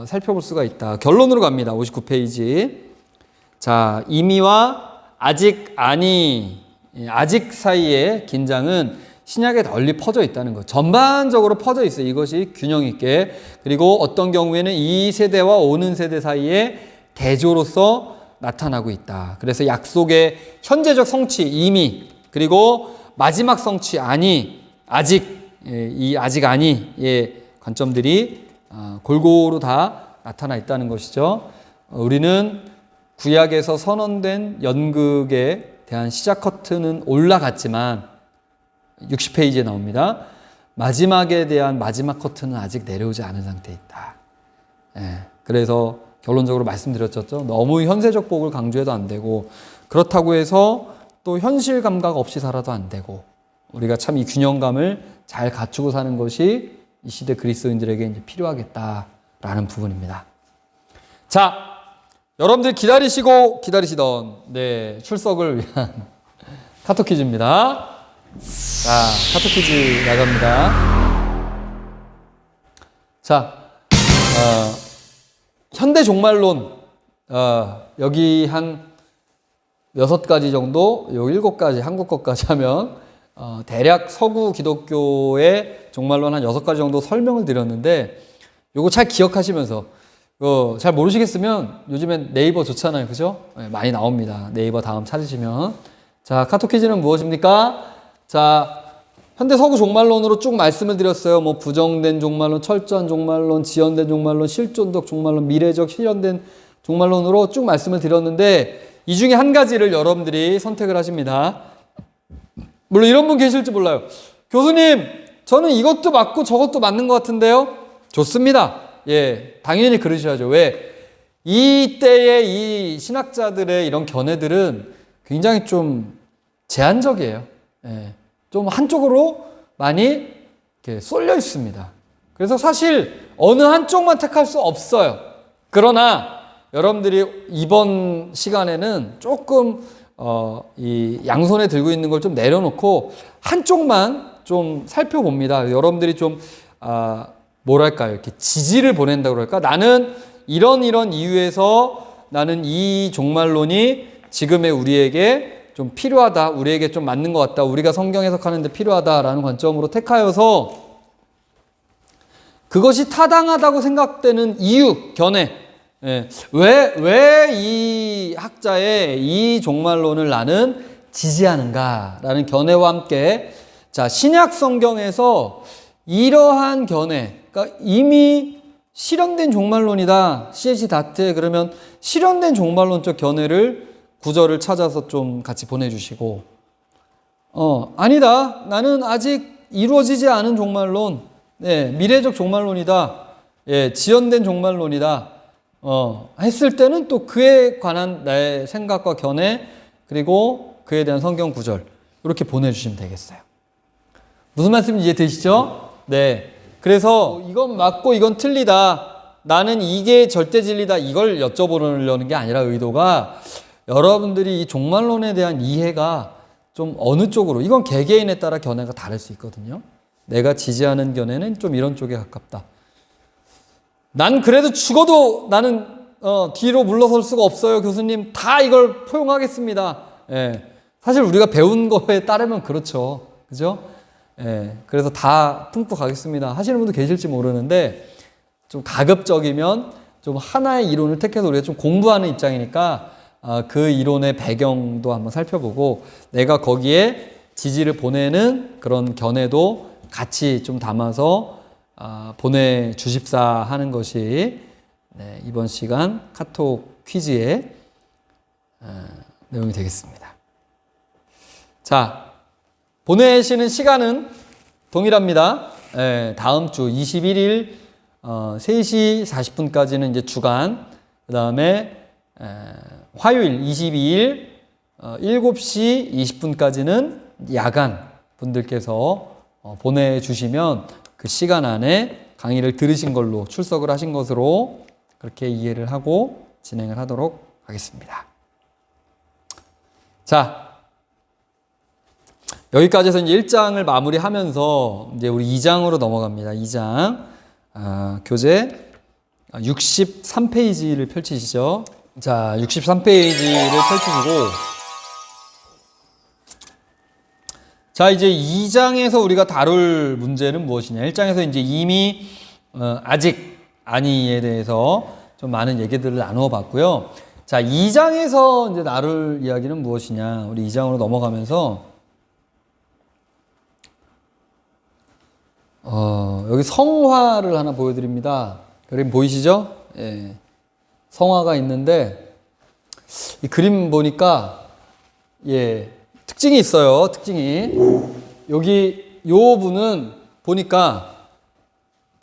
살펴볼 수가 있다. 결론으로 갑니다. 59페이지. 자, 이미와 아직 아니, 아직 사이의 긴장은 신약에 널리 퍼져 있다는 것. 전반적으로 퍼져 있어요. 이것이 균형 있게. 그리고 어떤 경우에는 이 세대와 오는 세대 사이에 대조로서 나타나고 있다. 그래서 약속의 현재적 성취, 이미, 그리고 마지막 성취, 아니, 아직, 이 아직 아니의 관점들이 골고루 다 나타나 있다는 것이죠. 우리는 구약에서 선언된 연극에 대한 시작 커튼은 올라갔지만 60페이지에 나옵니다. 마지막에 대한 마지막 커튼은 아직 내려오지 않은 상태에 있다. 그래서 결론적으로 말씀드렸죠. 너무 현세적 복을 강조해도 안 되고, 그렇다고 해서 또 현실 감각 없이 살아도 안 되고, 우리가 참 이 균형감을 잘 갖추고 사는 것이 이 시대 그리스도인들에게 이제 필요하겠다라는 부분입니다. 자, 여러분들 기다리시던 출석을 위한 카톡 퀴즈입니다. 자, 카톡 퀴즈 나갑니다. 자, 현대 종말론, 여기 한 6가지 정도, 요 7가지, 한국 것까지 하면, 대략 서구 기독교의 종말론 한 6가지 정도 설명을 드렸는데, 요거 잘 기억하시면서, 잘 모르시겠으면 요즘엔 네이버 좋잖아요. 그죠? 많이 나옵니다. 네이버 다음 찾으시면. 자, 카톡 퀴즈는 무엇입니까? 자, 현대 서구 종말론으로 쭉 말씀을 드렸어요. 뭐 부정된 종말론, 철저한 종말론, 지연된 종말론, 실존적 종말론, 미래적 실현된 종말론으로 쭉 말씀을 드렸는데, 이 중에 한 가지를 여러분들이 선택을 하십니다. 물론 이런 분 계실지 몰라요. 교수님, 저는 이것도 맞고 저것도 맞는 것 같은데요? 좋습니다. 당연히 그러셔야죠. 왜? 이때의 이 신학자들의 이런 견해들은 굉장히 좀 제한적이에요. 좀 한쪽으로 많이 이렇게 쏠려 있습니다. 그래서 사실 어느 한쪽만 택할 수 없어요. 그러나 여러분들이 이번 시간에는 조금 이 양손에 들고 있는 걸 좀 내려놓고 한쪽만 좀 살펴봅니다. 여러분들이 좀 뭐랄까요, 이렇게 지지를 보낸다고 그럴까? 나는 이런 이유에서 나는 이 종말론이 지금의 우리에게 좀 필요하다, 우리에게 좀 맞는 것 같다, 우리가 성경 해석하는데 필요하다라는 관점으로 택하여서 그것이 타당하다고 생각되는 이유, 견해, 왜 이 학자의 이 종말론을 나는 지지하는가라는 견해와 함께, 자, 신약 성경에서 이러한 견해, 그러니까 이미 실현된 종말론이다, C.H. 다트의 그러면 실현된 종말론적 견해를 구절을 찾아서 좀 같이 보내주시고, 아니다, 나는 아직 이루어지지 않은 종말론, 미래적 종말론이다, 지연된 종말론이다, 했을 때는 또 그에 관한 나의 생각과 견해, 그리고 그에 대한 성경 구절 이렇게 보내주시면 되겠어요. 무슨 말씀인지 이해되시죠? 그래서 이건 맞고 이건 틀리다, 나는 이게 절대 진리다 이걸 여쭤보려는 게 아니라 의도가 여러분들이 이 종말론에 대한 이해가 좀 어느 쪽으로, 이건 개개인에 따라 견해가 다를 수 있거든요. 내가 지지하는 견해는 좀 이런 쪽에 가깝다. 난 그래도 죽어도 나는 뒤로 물러설 수가 없어요. 교수님 다 이걸 포용하겠습니다. 예. 사실 우리가 배운 거에 따르면 그렇죠. 그죠? 예. 그래서 다 품고 가겠습니다 하시는 분도 계실지 모르는데, 좀 가급적이면 좀 하나의 이론을 택해서 우리가 좀 공부하는 입장이니까 그 이론의 배경도 한번 살펴보고 내가 거기에 지지를 보내는 그런 견해도 같이 좀 담아서 보내주십사 하는 것이 이번 시간 카톡 퀴즈의 내용이 되겠습니다. 자, 보내시는 시간은 동일합니다. 다음 주 21일 3시 40분까지는 이제 주간, 그 다음에 화요일 22일 7시 20분까지는 야간 분들께서 보내주시면 그 시간 안에 강의를 들으신 걸로, 출석을 하신 것으로 그렇게 이해를 하고 진행을 하도록 하겠습니다. 자, 여기까지 해서 이제 1장을 마무리하면서 이제 우리 2장으로 넘어갑니다. 2장. 교재 63페이지를 펼치시죠. 자, 63페이지를 펼치시고, 자, 이제 2장에서 우리가 다룰 문제는 무엇이냐. 1장에서 이제 이미 아직 아니에 대해서 좀 많은 얘기들을 나누어 봤고요. 자, 2장에서 이제 나눌 이야기는 무엇이냐. 우리 2장으로 넘어가면서 여기 성화를 하나 보여드립니다. 그림 보이시죠? 예. 성화가 있는데, 이 그림 보니까, 예, 특징이 있어요. 특징이. 여기, 요 분은 보니까,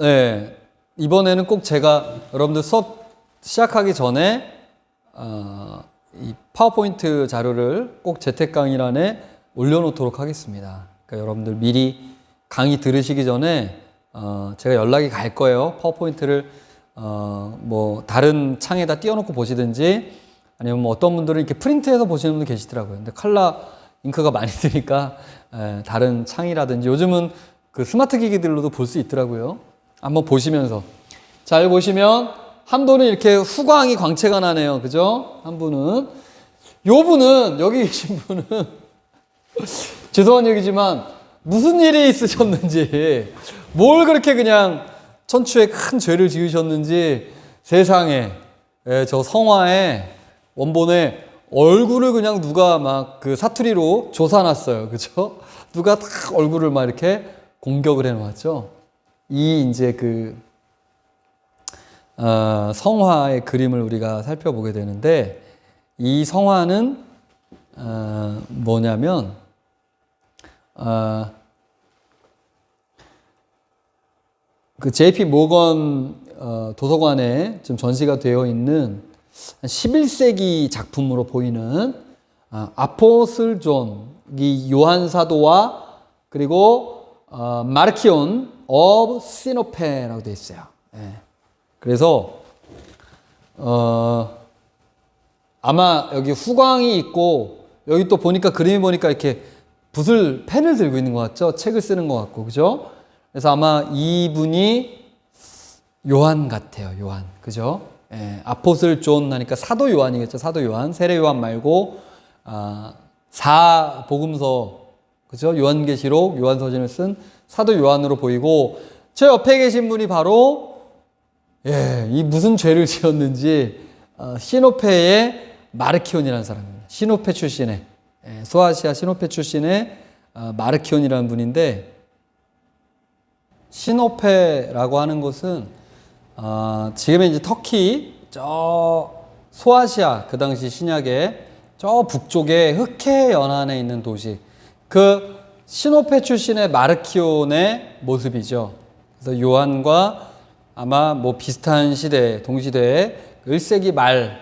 예, 이번에는 꼭 제가 여러분들 수업 시작하기 전에, 이 파워포인트 자료를 꼭 재택 강의란에 올려놓도록 하겠습니다. 그러니까 여러분들 미리 강의 들으시기 전에 제가 연락이 갈 거예요. 파워포인트를 뭐 다른 창에다 띄워놓고 보시든지, 아니면 뭐 어떤 분들은 이렇게 프린트해서 보시는 분도 계시더라고요. 근데 컬러 잉크가 많이 드니까 다른 창이라든지, 요즘은 그 스마트 기기들로도 볼 수 있더라고요. 한번 보시면서. 잘 보시면 한 분은 이렇게 후광이 광채가 나네요. 그죠? 한 분은. 요 분은, 여기 계신 분은 죄송한 얘기지만 무슨 일이 있으셨는지, 뭘 그렇게 그냥 천추에 큰 죄를 지으셨는지, 세상에, 저 성화에, 원본에 얼굴을 그냥 누가 막 그 사투리로 조사놨어요. 그죠? 누가 다 얼굴을 막 이렇게 공격을 해놓았죠. 이 이제 그 성화의 그림을 우리가 살펴보게 되는데, 이 성화는 뭐냐면 그 JP 모건 도서관에 지금 전시가 되어 있는 11세기 작품으로 보이는 아포슬 존, 이 요한 사도와 그리고 마르키온 of 시노페라고 되어 있어요. 예. 그래서 아마 여기 후광이 있고, 여기 또 보니까 그림이 보니까 이렇게 펜을 들고 있는 것 같죠? 책을 쓰는 것 같고, 그죠? 그래서 아마 이분이 요한 같아요. 요한. 그죠? 예, 아포슬 존 하니까 사도 요한이겠죠. 사도 요한. 세례 요한 말고, 사복음서, 그죠? 요한계시록, 요한서신을 쓴 사도 요한으로 보이고, 제 옆에 계신 분이 바로, 예, 이 무슨 죄를 지었는지, 시노페의 마르키온이라는 사람입니다. 시노페 출신의, 소아시아 시노페 출신의 마르키온이라는 분인데, 시노페라고 하는 곳은 지금의 이제 터키 저 소아시아, 그 당시 신약의 저 북쪽에 흑해 연안에 있는 도시, 그 시노페 출신의 마르키온의 모습이죠. 그래서 요한과 아마 뭐 비슷한 시대, 동시대에 1세기 말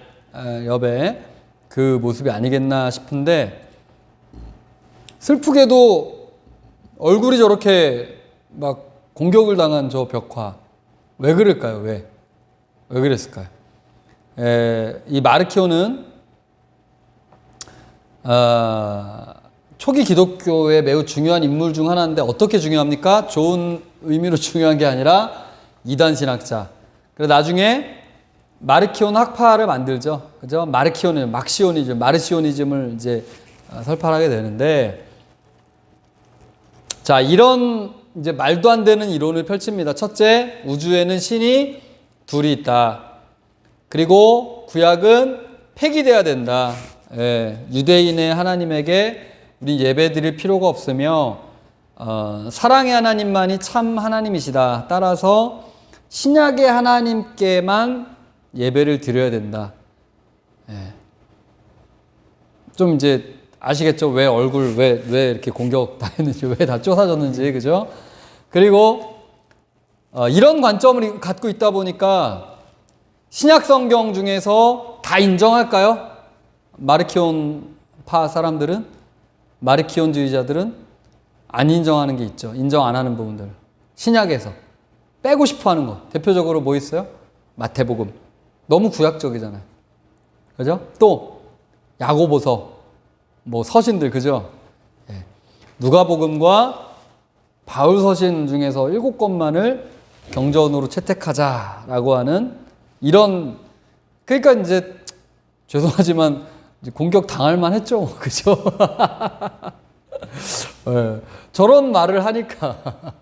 옆에 그 모습이 아니겠나 싶은데, 슬프게도 얼굴이 저렇게 막 공격을 당한 저 벽화, 왜 그럴까요? 왜? 왜 그랬을까요? 이 마르키오는 초기 기독교의 매우 중요한 인물 중 하나인데 어떻게 중요합니까? 좋은 의미로 중요한 게 아니라 이단 신학자. 그래서 나중에 마르키온 학파를 만들죠. 그죠? 마르시오니즘을 이제 설파하게 되는데, 자, 이런 이제 말도 안 되는 이론을 펼칩니다. 첫째, 우주에는 신이 둘이 있다. 그리고 구약은 폐기돼야 된다. 유대인의 하나님에게 우리 예배드릴 필요가 없으며 사랑의 하나님만이 참 하나님이시다. 따라서 신약의 하나님께만 예배를 드려야 된다. 좀 이제 아시겠죠? 왜 이렇게 공격 당했는지, 왜 다 쫓아졌는지, 그죠? 그리고 이런 관점을 갖고 있다 보니까 신약 성경 중에서 다 인정할까요? 마르키온파 사람들은, 마르키온주의자들은 안 인정하는 게 있죠. 인정 안 하는 부분들. 신약에서 빼고 싶어 하는 것. 대표적으로 뭐 있어요? 마태복음. 너무 구약적이잖아요. 그죠? 또 야고보서, 뭐 서신들, 그죠? 누가복음과 바울 서신 중에서 7권만을 경전으로 채택하자라고 하는 이런, 그러니까 이제 죄송하지만 공격 당할 만 했죠. 그죠? 저런 말을 하니까.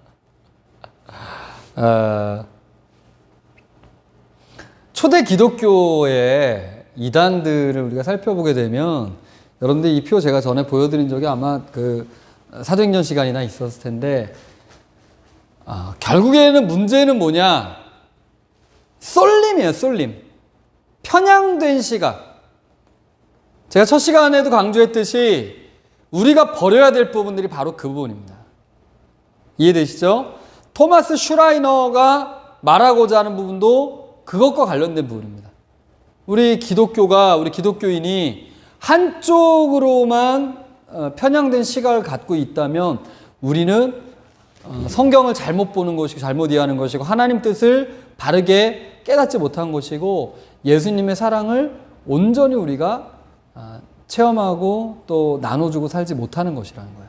초대 기독교의 이단들을 우리가 살펴보게 되면, 여러분들 이 표 제가 전에 보여드린 적이 아마 그 사도행전 시간이나 있었을 텐데, 결국에는 문제는 뭐냐? 쏠림이에요, 쏠림. 편향된 시각. 제가 첫 시간에도 강조했듯이 우리가 버려야 될 부분들이 바로 그 부분입니다. 이해되시죠? 토마스 슈라이너가 말하고자 하는 부분도 그것과 관련된 부분입니다. 우리 기독교인이 한쪽으로만 편향된 시각을 갖고 있다면 우리는 성경을 잘못 보는 것이고 잘못 이해하는 것이고 하나님 뜻을 바르게 깨닫지 못한 것이고 예수님의 사랑을 온전히 우리가 체험하고 또 나눠주고 살지 못하는 것이라는 거예요.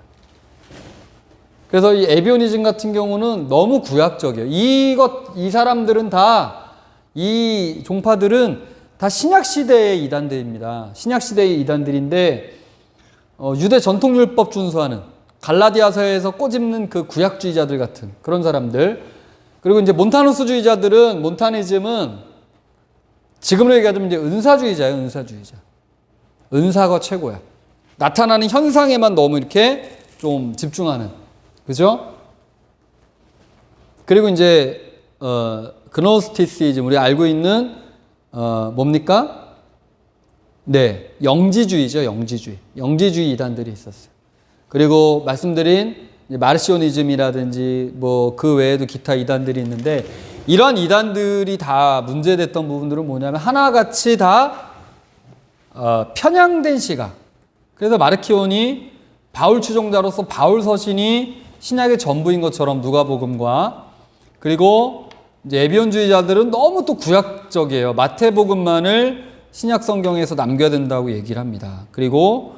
그래서 이 에비오니즘 같은 경우는 너무 구약적이에요. 이 사람들은 이 종파들은 다 신약시대의 이단들입니다. 신약시대의 이단들인데, 유대 전통율법 준수하는, 갈라디아서에서 꼬집는 그 구약주의자들 같은 그런 사람들. 그리고 이제 몬타니즘은 지금으로 얘기하자면 이제 은사주의자예요, 은사주의자. 은사가 최고야. 나타나는 현상에만 너무 이렇게 좀 집중하는. 그죠? 그리고 이제, 그노스티시즘, 우리 알고 있는, 뭡니까? 네, 영지주의죠, 영지주의. 영지주의 이단들이 있었어요. 그리고 말씀드린 마르시오니즘이라든지 뭐 그 외에도 기타 이단들이 있는데, 이런 이단들이 다 문제됐던 부분들은 뭐냐면 하나같이 다 편향된 시각. 그래서 마르키온이 바울 추종자로서 바울 서신이 신약의 전부인 것처럼 누가복음과, 그리고 이제 에비온주의자들은 너무 또 구약적이에요. 마태복음만을 신약 성경에서 남겨야 된다고 얘기를 합니다. 그리고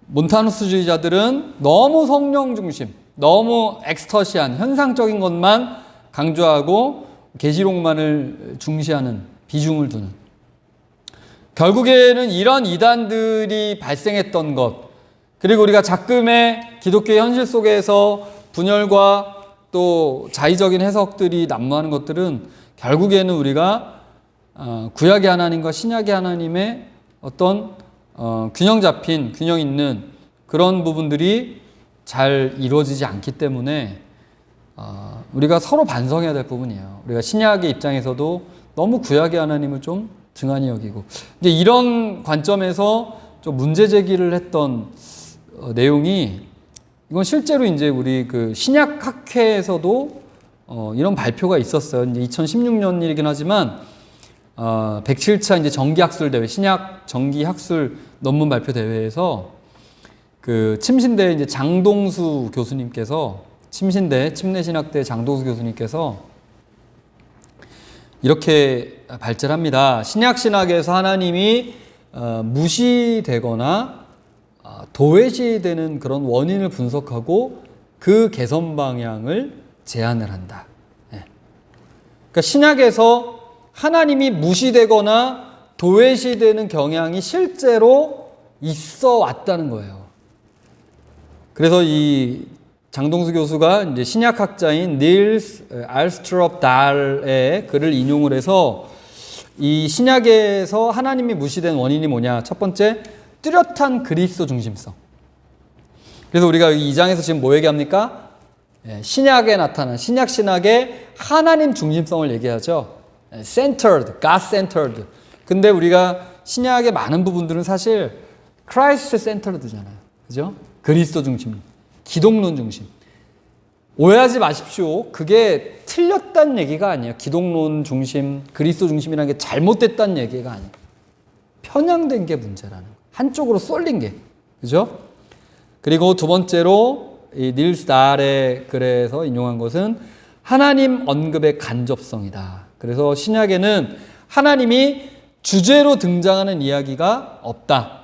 몬타누스주의자들은 너무 성령 중심, 너무 엑스터시한 현상적인 것만 강조하고 계시록만을 중시하는, 비중을 두는. 결국에는 이런 이단들이 발생했던 것, 그리고 우리가 작금의 기독교의 현실 속에서 분열과 또 자의적인 해석들이 난무하는 것들은 결국에는 우리가 구약의 하나님과 신약의 하나님의 어떤 균형 잡힌, 균형 있는 그런 부분들이 잘 이루어지지 않기 때문에 우리가 서로 반성해야 될 부분이에요. 우리가 신약의 입장에서도 너무 구약의 하나님을 좀 등한히 여기고, 이제 이런 관점에서 좀 문제 제기를 했던 내용이, 이건 실제로 이제 우리 그 신약학회에서도 이런 발표가 있었어요. 이제 2016년 일이긴 하지만 107차 이제 정기학술 대회, 신약 정기학술 논문 발표 대회에서 그 침신대 이제 장동수 교수님께서, 침례신학대 장동수 교수님께서 이렇게 발전합니다. 신약신학에서 하나님이 무시되거나 도외시되는 그런 원인을 분석하고 그 개선 방향을 제안을 한다. 그러니까 신약에서 하나님이 무시되거나 도외시되는 경향이 실제로 있어 왔다는 거예요. 그래서 이 장동수 교수가 이제 신약학자인 닐스 알스트롭 달의 글을 인용을 해서 이 신약에서 하나님이 무시된 원인이 뭐냐? 첫 번째, 뚜렷한 그리스도 중심성. 그래서 우리가 이 2장에서 지금 뭐 얘기합니까? 신약에 나타난 신약 신학의 하나님 중심성을 얘기하죠. centered, God-centered. 근데 우리가 신약의 많은 부분들은 사실 Christ-centered잖아요. 그죠? 그리스도 중심, 기독론 중심. 오해하지 마십시오. 그게 틀렸다는 얘기가 아니에요. 기독론 중심, 그리스도 중심이라는 게 잘못됐다는 얘기가 아니에요. 편향된 게 문제라는 거예요. 한쪽으로 쏠린 게. 그죠? 그리고 두 번째로 이 닐스 달의 글에서 인용한 것은 하나님 언급의 간접성이다. 그래서 신약에는 하나님이 주제로 등장하는 이야기가 없다.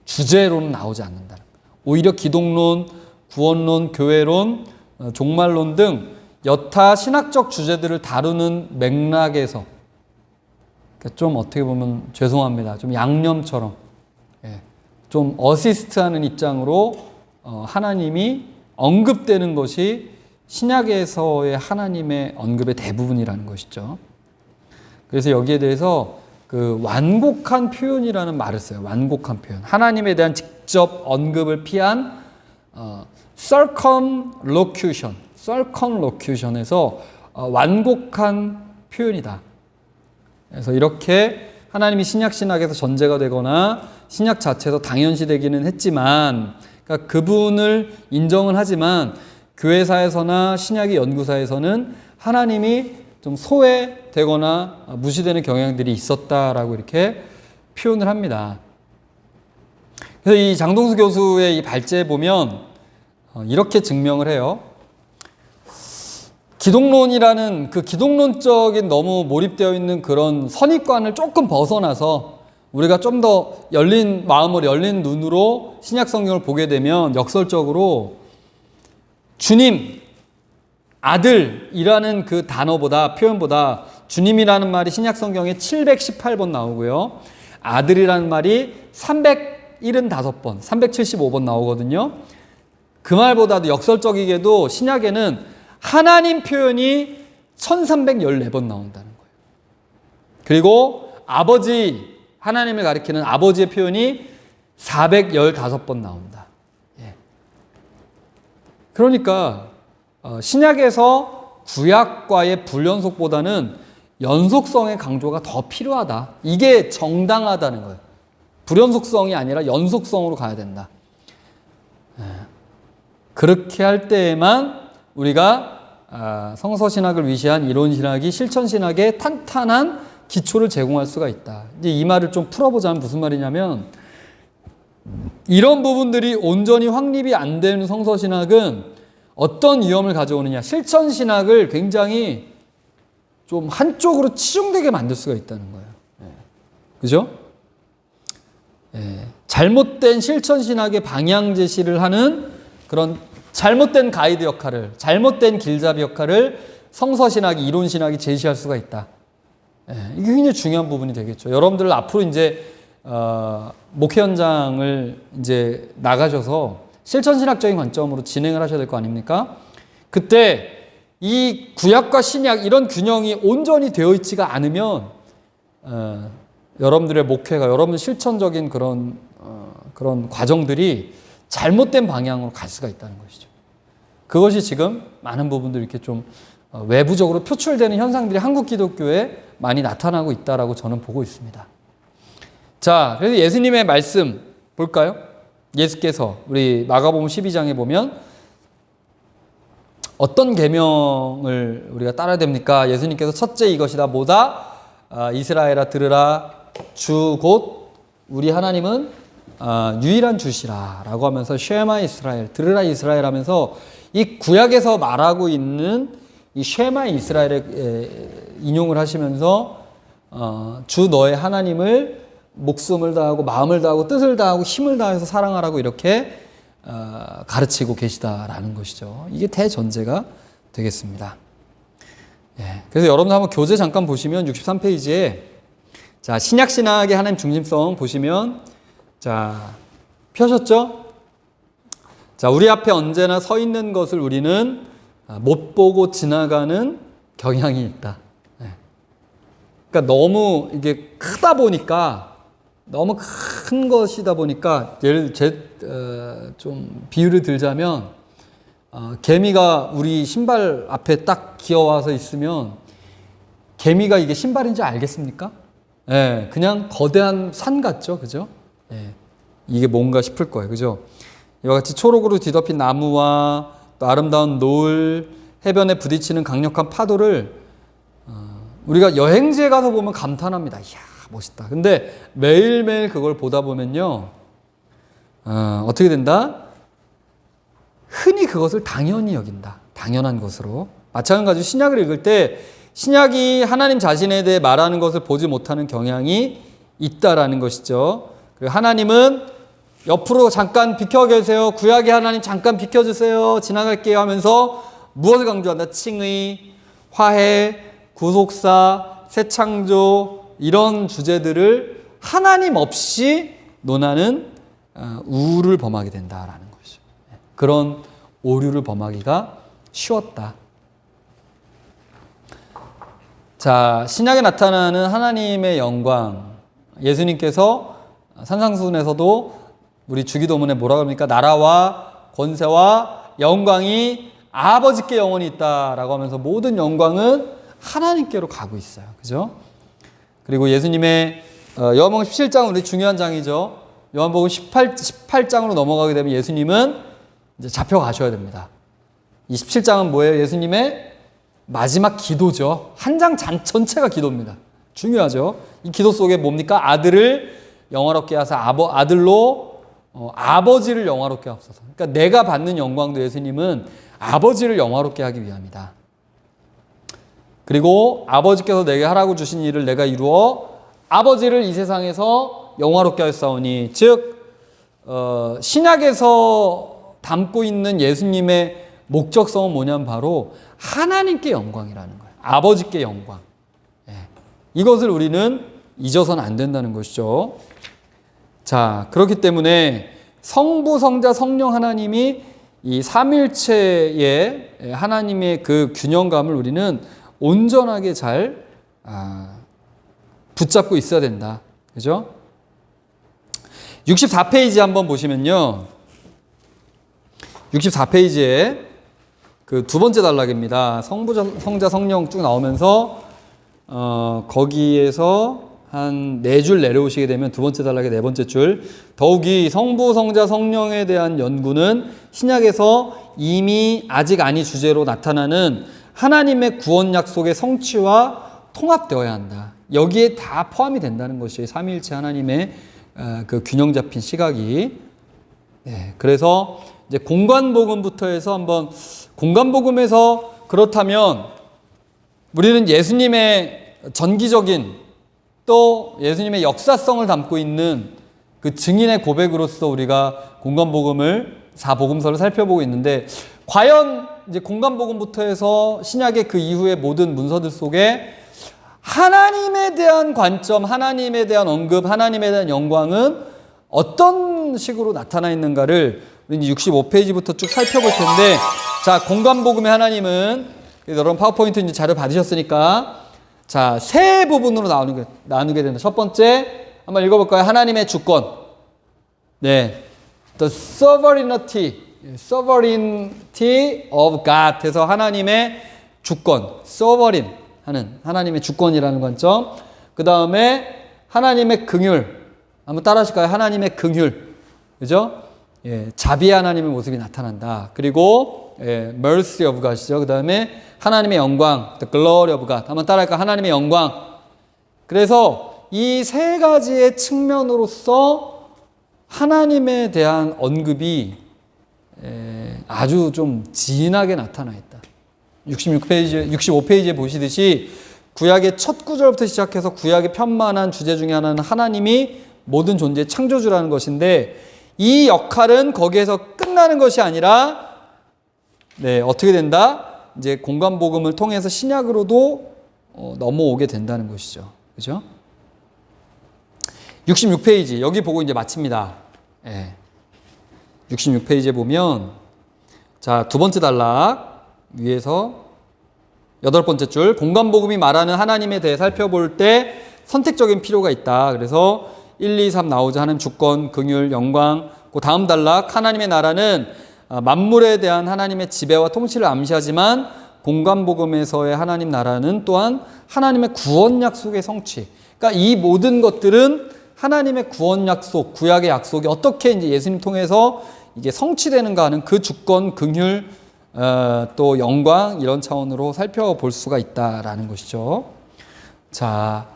주제로는 나오지 않는다. 오히려 기독론, 구원론, 교회론, 종말론 등 여타 신학적 주제들을 다루는 맥락에서 좀 어떻게 보면 죄송합니다. 좀 양념처럼 좀 어시스트하는 입장으로 하나님이 언급되는 것이 신약에서의 하나님의 언급의 대부분이라는 것이죠. 그래서 여기에 대해서 그 완곡한 표현이라는 말을 써요. 완곡한 표현. 하나님에 대한 직접 언급을 피한 circumlocution에서 완곡한 표현이다. 그래서 이렇게 하나님이 신약에서 전제가 되거나 신약 자체에서 당연시되기는 했지만, 그러니까 그분을 인정은 하지만 교회사에서나 신약의 연구사에서는 하나님이 좀 소외되거나 무시되는 경향들이 있었다라고 이렇게 표현을 합니다. 그래서 이 장동수 교수의 이 발제에 보면 이렇게 증명을 해요. 기독론이라는 그 기독론적인 너무 몰입되어 있는 그런 선입관을 조금 벗어나서 우리가 좀 더 열린 마음으로 열린 눈으로 신약 성경을 보게 되면 역설적으로 주님, 아들이라는 그 단어보다 표현보다 주님이라는 말이 신약 성경에 718번 나오고요. 아들이라는 말이 375번, 375번 나오거든요. 그 말보다도 역설적이게도 신약에는 하나님 표현이 1314번 나온다는 거예요. 그리고 아버지, 하나님을 가리키는 아버지의 표현이 415번 나온다. 그러니까 신약에서 구약과의 불연속보다는 연속성의 강조가 더 필요하다. 이게 정당하다는 거예요. 불연속성이 아니라 연속성으로 가야 된다. 그렇게 할 때에만 우리가 성서신학을 위시한 이론신학이 실천신학의 탄탄한 기초를 제공할 수가 있다. 이제 이 말을 좀 풀어보자면 무슨 말이냐면, 이런 부분들이 온전히 확립이 안 되는 성서신학은 어떤 위험을 가져오느냐. 실천신학을 굉장히 좀 한쪽으로 치중되게 만들 수가 있다는 거예요. 그죠? 잘못된 실천신학의 방향 제시를 하는 그런 잘못된 가이드 역할을, 잘못된 길잡이 역할을 성서신학이, 이론신학이 제시할 수가 있다. 이게 굉장히 중요한 부분이 되겠죠. 여러분들 앞으로 이제 목회 현장을 이제 나가셔서 실천신학적인 관점으로 진행을 하셔야 될 거 아닙니까? 그때 이 구약과 신약 이런 균형이 온전히 되어 있지가 않으면 여러분들의 목회가, 여러분들 실천적인 그런 과정들이 잘못된 방향으로 갈 수가 있다는 것이죠. 그것이 지금 많은 부분들 이렇게 좀 외부적으로 표출되는 현상들이 한국 기독교에 많이 나타나고 있다라고 저는 보고 있습니다. 자, 그래서 예수님의 말씀 볼까요? 예수께서 우리 마가복음 12장에 보면 어떤 계명을 우리가 따라야 됩니까? 예수님께서 첫째 이것이다. 뭐다? 이스라엘아 들으라. 주 곧 우리 하나님은 유일한 주시라 라고 하면서 쉐마 이스라엘, 들으라 이스라엘 하면서 이 구약에서 말하고 있는 이 쉐마 이스라엘에 인용을 하시면서 주 너의 하나님을 목숨을 다하고 마음을 다하고 뜻을 다하고 힘을 다해서 사랑하라고 이렇게 가르치고 계시다라는 것이죠. 이게 대전제가 되겠습니다. 예, 그래서 여러분 한번 교재 잠깐 보시면 63페이지에 자, 신약신학의 하나님 중심성 보시면 자, 펴셨죠? 자, 우리 앞에 언제나 서 있는 것을 우리는 못 보고 지나가는 경향이 있다. 예. 그러니까 너무 이게 크다 보니까 너무 큰 것이다 보니까 예를 좀 비유를 들자면 개미가 우리 신발 앞에 딱 기어와서 있으면 개미가 이게 신발인지 알겠습니까? 예, 그냥 거대한 산 같죠, 그죠? 예, 이게 뭔가 싶을 거예요, 그죠? 이와 같이 초록으로 뒤덮인 나무와 또 아름다운 노을, 해변에 부딪히는 강력한 파도를 우리가 여행지에 가서 보면 감탄합니다. 이야, 멋있다. 근데 매일매일 그걸 보다 보면요, 어떻게 된다? 흔히 그것을 당연히 여긴다. 당연한 것으로. 마찬가지로 신약을 읽을 때 신약이 하나님 자신에 대해 말하는 것을 보지 못하는 경향이 있다라는 것이죠. 하나님은 옆으로 잠깐 비켜 계세요. 구약의 하나님 잠깐 비켜주세요. 지나갈게요 하면서 무엇을 강조한다? 칭의, 화해, 구속사, 새 창조 이런 주제들을 하나님 없이 논하는 우를 범하게 된다라는 것이죠. 그런 오류를 범하기가 쉬웠다. 자, 신약에 나타나는 하나님의 영광, 예수님께서 산상수훈에서도 우리 주기도문에 뭐라 그럽니까? 나라와 권세와 영광이 아버지께 영원히 있다라고 하면서 모든 영광은 하나님께로 가고 있어요. 그죠? 그리고 예수님의 요한복음 17장은 우리 중요한 장이죠. 요한복음 18장으로 넘어가게 되면 예수님은 이제 잡혀가셔야 됩니다. 이 17장은 뭐예요? 예수님의 마지막 기도죠. 한 장 전체가 기도입니다. 중요하죠. 이 기도 속에 뭡니까? 아들을 영화롭게 하사 아들로 아버지를 영화롭게 하옵소서. 그러니까 내가 받는 영광도 예수님은 아버지를 영화롭게 하기 위함이다. 그리고 아버지께서 내게 하라고 주신 일을 내가 이루어 아버지를 이 세상에서 영화롭게 하였사오니, 즉 신약에서 담고 있는 예수님의 목적성은 뭐냐면 바로 하나님께 영광이라는 거예요. 아버지께 영광. 이것을 우리는 잊어서는 안 된다는 것이죠. 자, 그렇기 때문에 성부, 성자, 성령 하나님이 이 삼일체의 하나님의 그 균형감을 우리는 온전하게 잘 붙잡고 있어야 된다. 그죠? 64페이지 한번 보시면요. 64페이지에 그 두 번째 단락입니다. 성부, 성자, 성령 쭉 나오면서 거기에서 한 4줄 내려오시게 되면 두 번째 단락의 네 번째 줄, 더욱이 성부, 성자, 성령에 대한 연구는 신약에서 이미 아직 아니 주제로 나타나는 하나님의 구원 약속의 성취와 통합되어야 한다. 여기에 다 포함이 된다는 것이 삼위일체 하나님의 그 균형 잡힌 시각이. 네, 그래서 이제 공관복음부터 해서 한번, 공관복음에서 그렇다면 우리는 예수님의 전기적인 또 예수님의 역사성을 담고 있는 그 증인의 고백으로서 우리가 공관복음을 4복음서를 살펴보고 있는데, 과연 이제 공관복음부터 해서 신약의 그 이후의 모든 문서들 속에 하나님에 대한 관점, 하나님에 대한 언급, 하나님에 대한 영광은 어떤 식으로 나타나 있는가를 우리 65페이지부터 쭉 살펴볼 텐데, 자, 공관복음의 하나님은, 여러분 파워포인트 이제 자료 받으셨으니까 자, 세 부분으로 나누게 된다. 첫 번째, 한번 읽어볼까요? 하나님의 주권. 네. The sovereignty of God. 해서 하나님의 주권. sovereign 하는 하나님의 주권이라는 관점. 그 다음에 하나님의 긍휼. 한번 따라 하실까요? 하나님의 긍휼. 그죠? 예, 자비의 하나님의 모습이 나타난다. 그리고 mercy of God이죠. 그 다음에 하나님의 영광, the glory of God. 한번 따라할까? 하나님의 영광. 그래서 이 세 가지의 측면으로서 하나님에 대한 언급이 아주 좀 진하게 나타나 있다. 66페이지, 65페이지에 보시듯이 구약의 첫 구절부터 시작해서 구약의 편만한 주제 중에 하나는 하나님이 모든 존재의 창조주라는 것인데 이 역할은 거기에서 끝나는 것이 아니라 어떻게 된다? 이제 공간복음을 통해서 신약으로도 넘어오게 된다는 것이죠. 그죠? 66페이지 여기 보고 이제 마칩니다. 66페이지에 보면 자, 두 번째 단락 위에서 여덟 번째 줄 공간복음이 말하는 하나님에 대해 살펴볼 때 선택적인 필요가 있다. 그래서 1, 2, 3 나오자 하는 주권, 긍휼, 영광. 그 다음 단락 하나님의 나라는 만물에 대한 하나님의 지배와 통치를 암시하지만 공간복음에서의 하나님 나라는 또한 하나님의 구원 약속의 성취. 그러니까 이 모든 것들은 하나님의 구원 약속, 구약의 약속이 어떻게 이제 예수님 통해서 이게 성취되는가 하는 그 주권, 긍휼, 또 영광 이런 차원으로 살펴볼 수가 있다라는 것이죠. 자,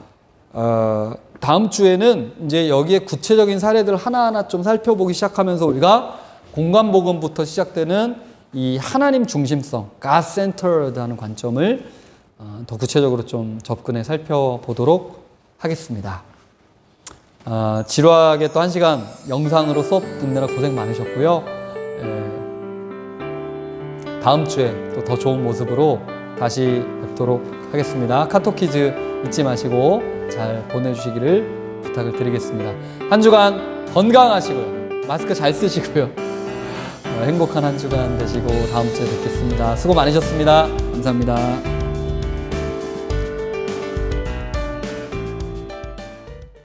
다음 주에는 이제 여기에 구체적인 사례들 하나하나 좀 살펴보기 시작하면서 우리가 공간복음부터 시작되는 이 하나님 중심성, God-centered 하는 관점을 더 구체적으로 좀 접근해 살펴보도록 하겠습니다. 지루하게 또 1시간 영상으로 수업 듣느라 고생 많으셨고요. 다음 주에 또 더 좋은 모습으로 다시 뵙도록 하겠습니다. 카톡 퀴즈 잊지 마시고 잘 보내주시기를 부탁을 드리겠습니다. 한 주간 건강하시고요. 마스크 잘 쓰시고요. 행복한 한 주간 되시고 다음 주에 뵙겠습니다. 수고 많으셨습니다. 감사합니다.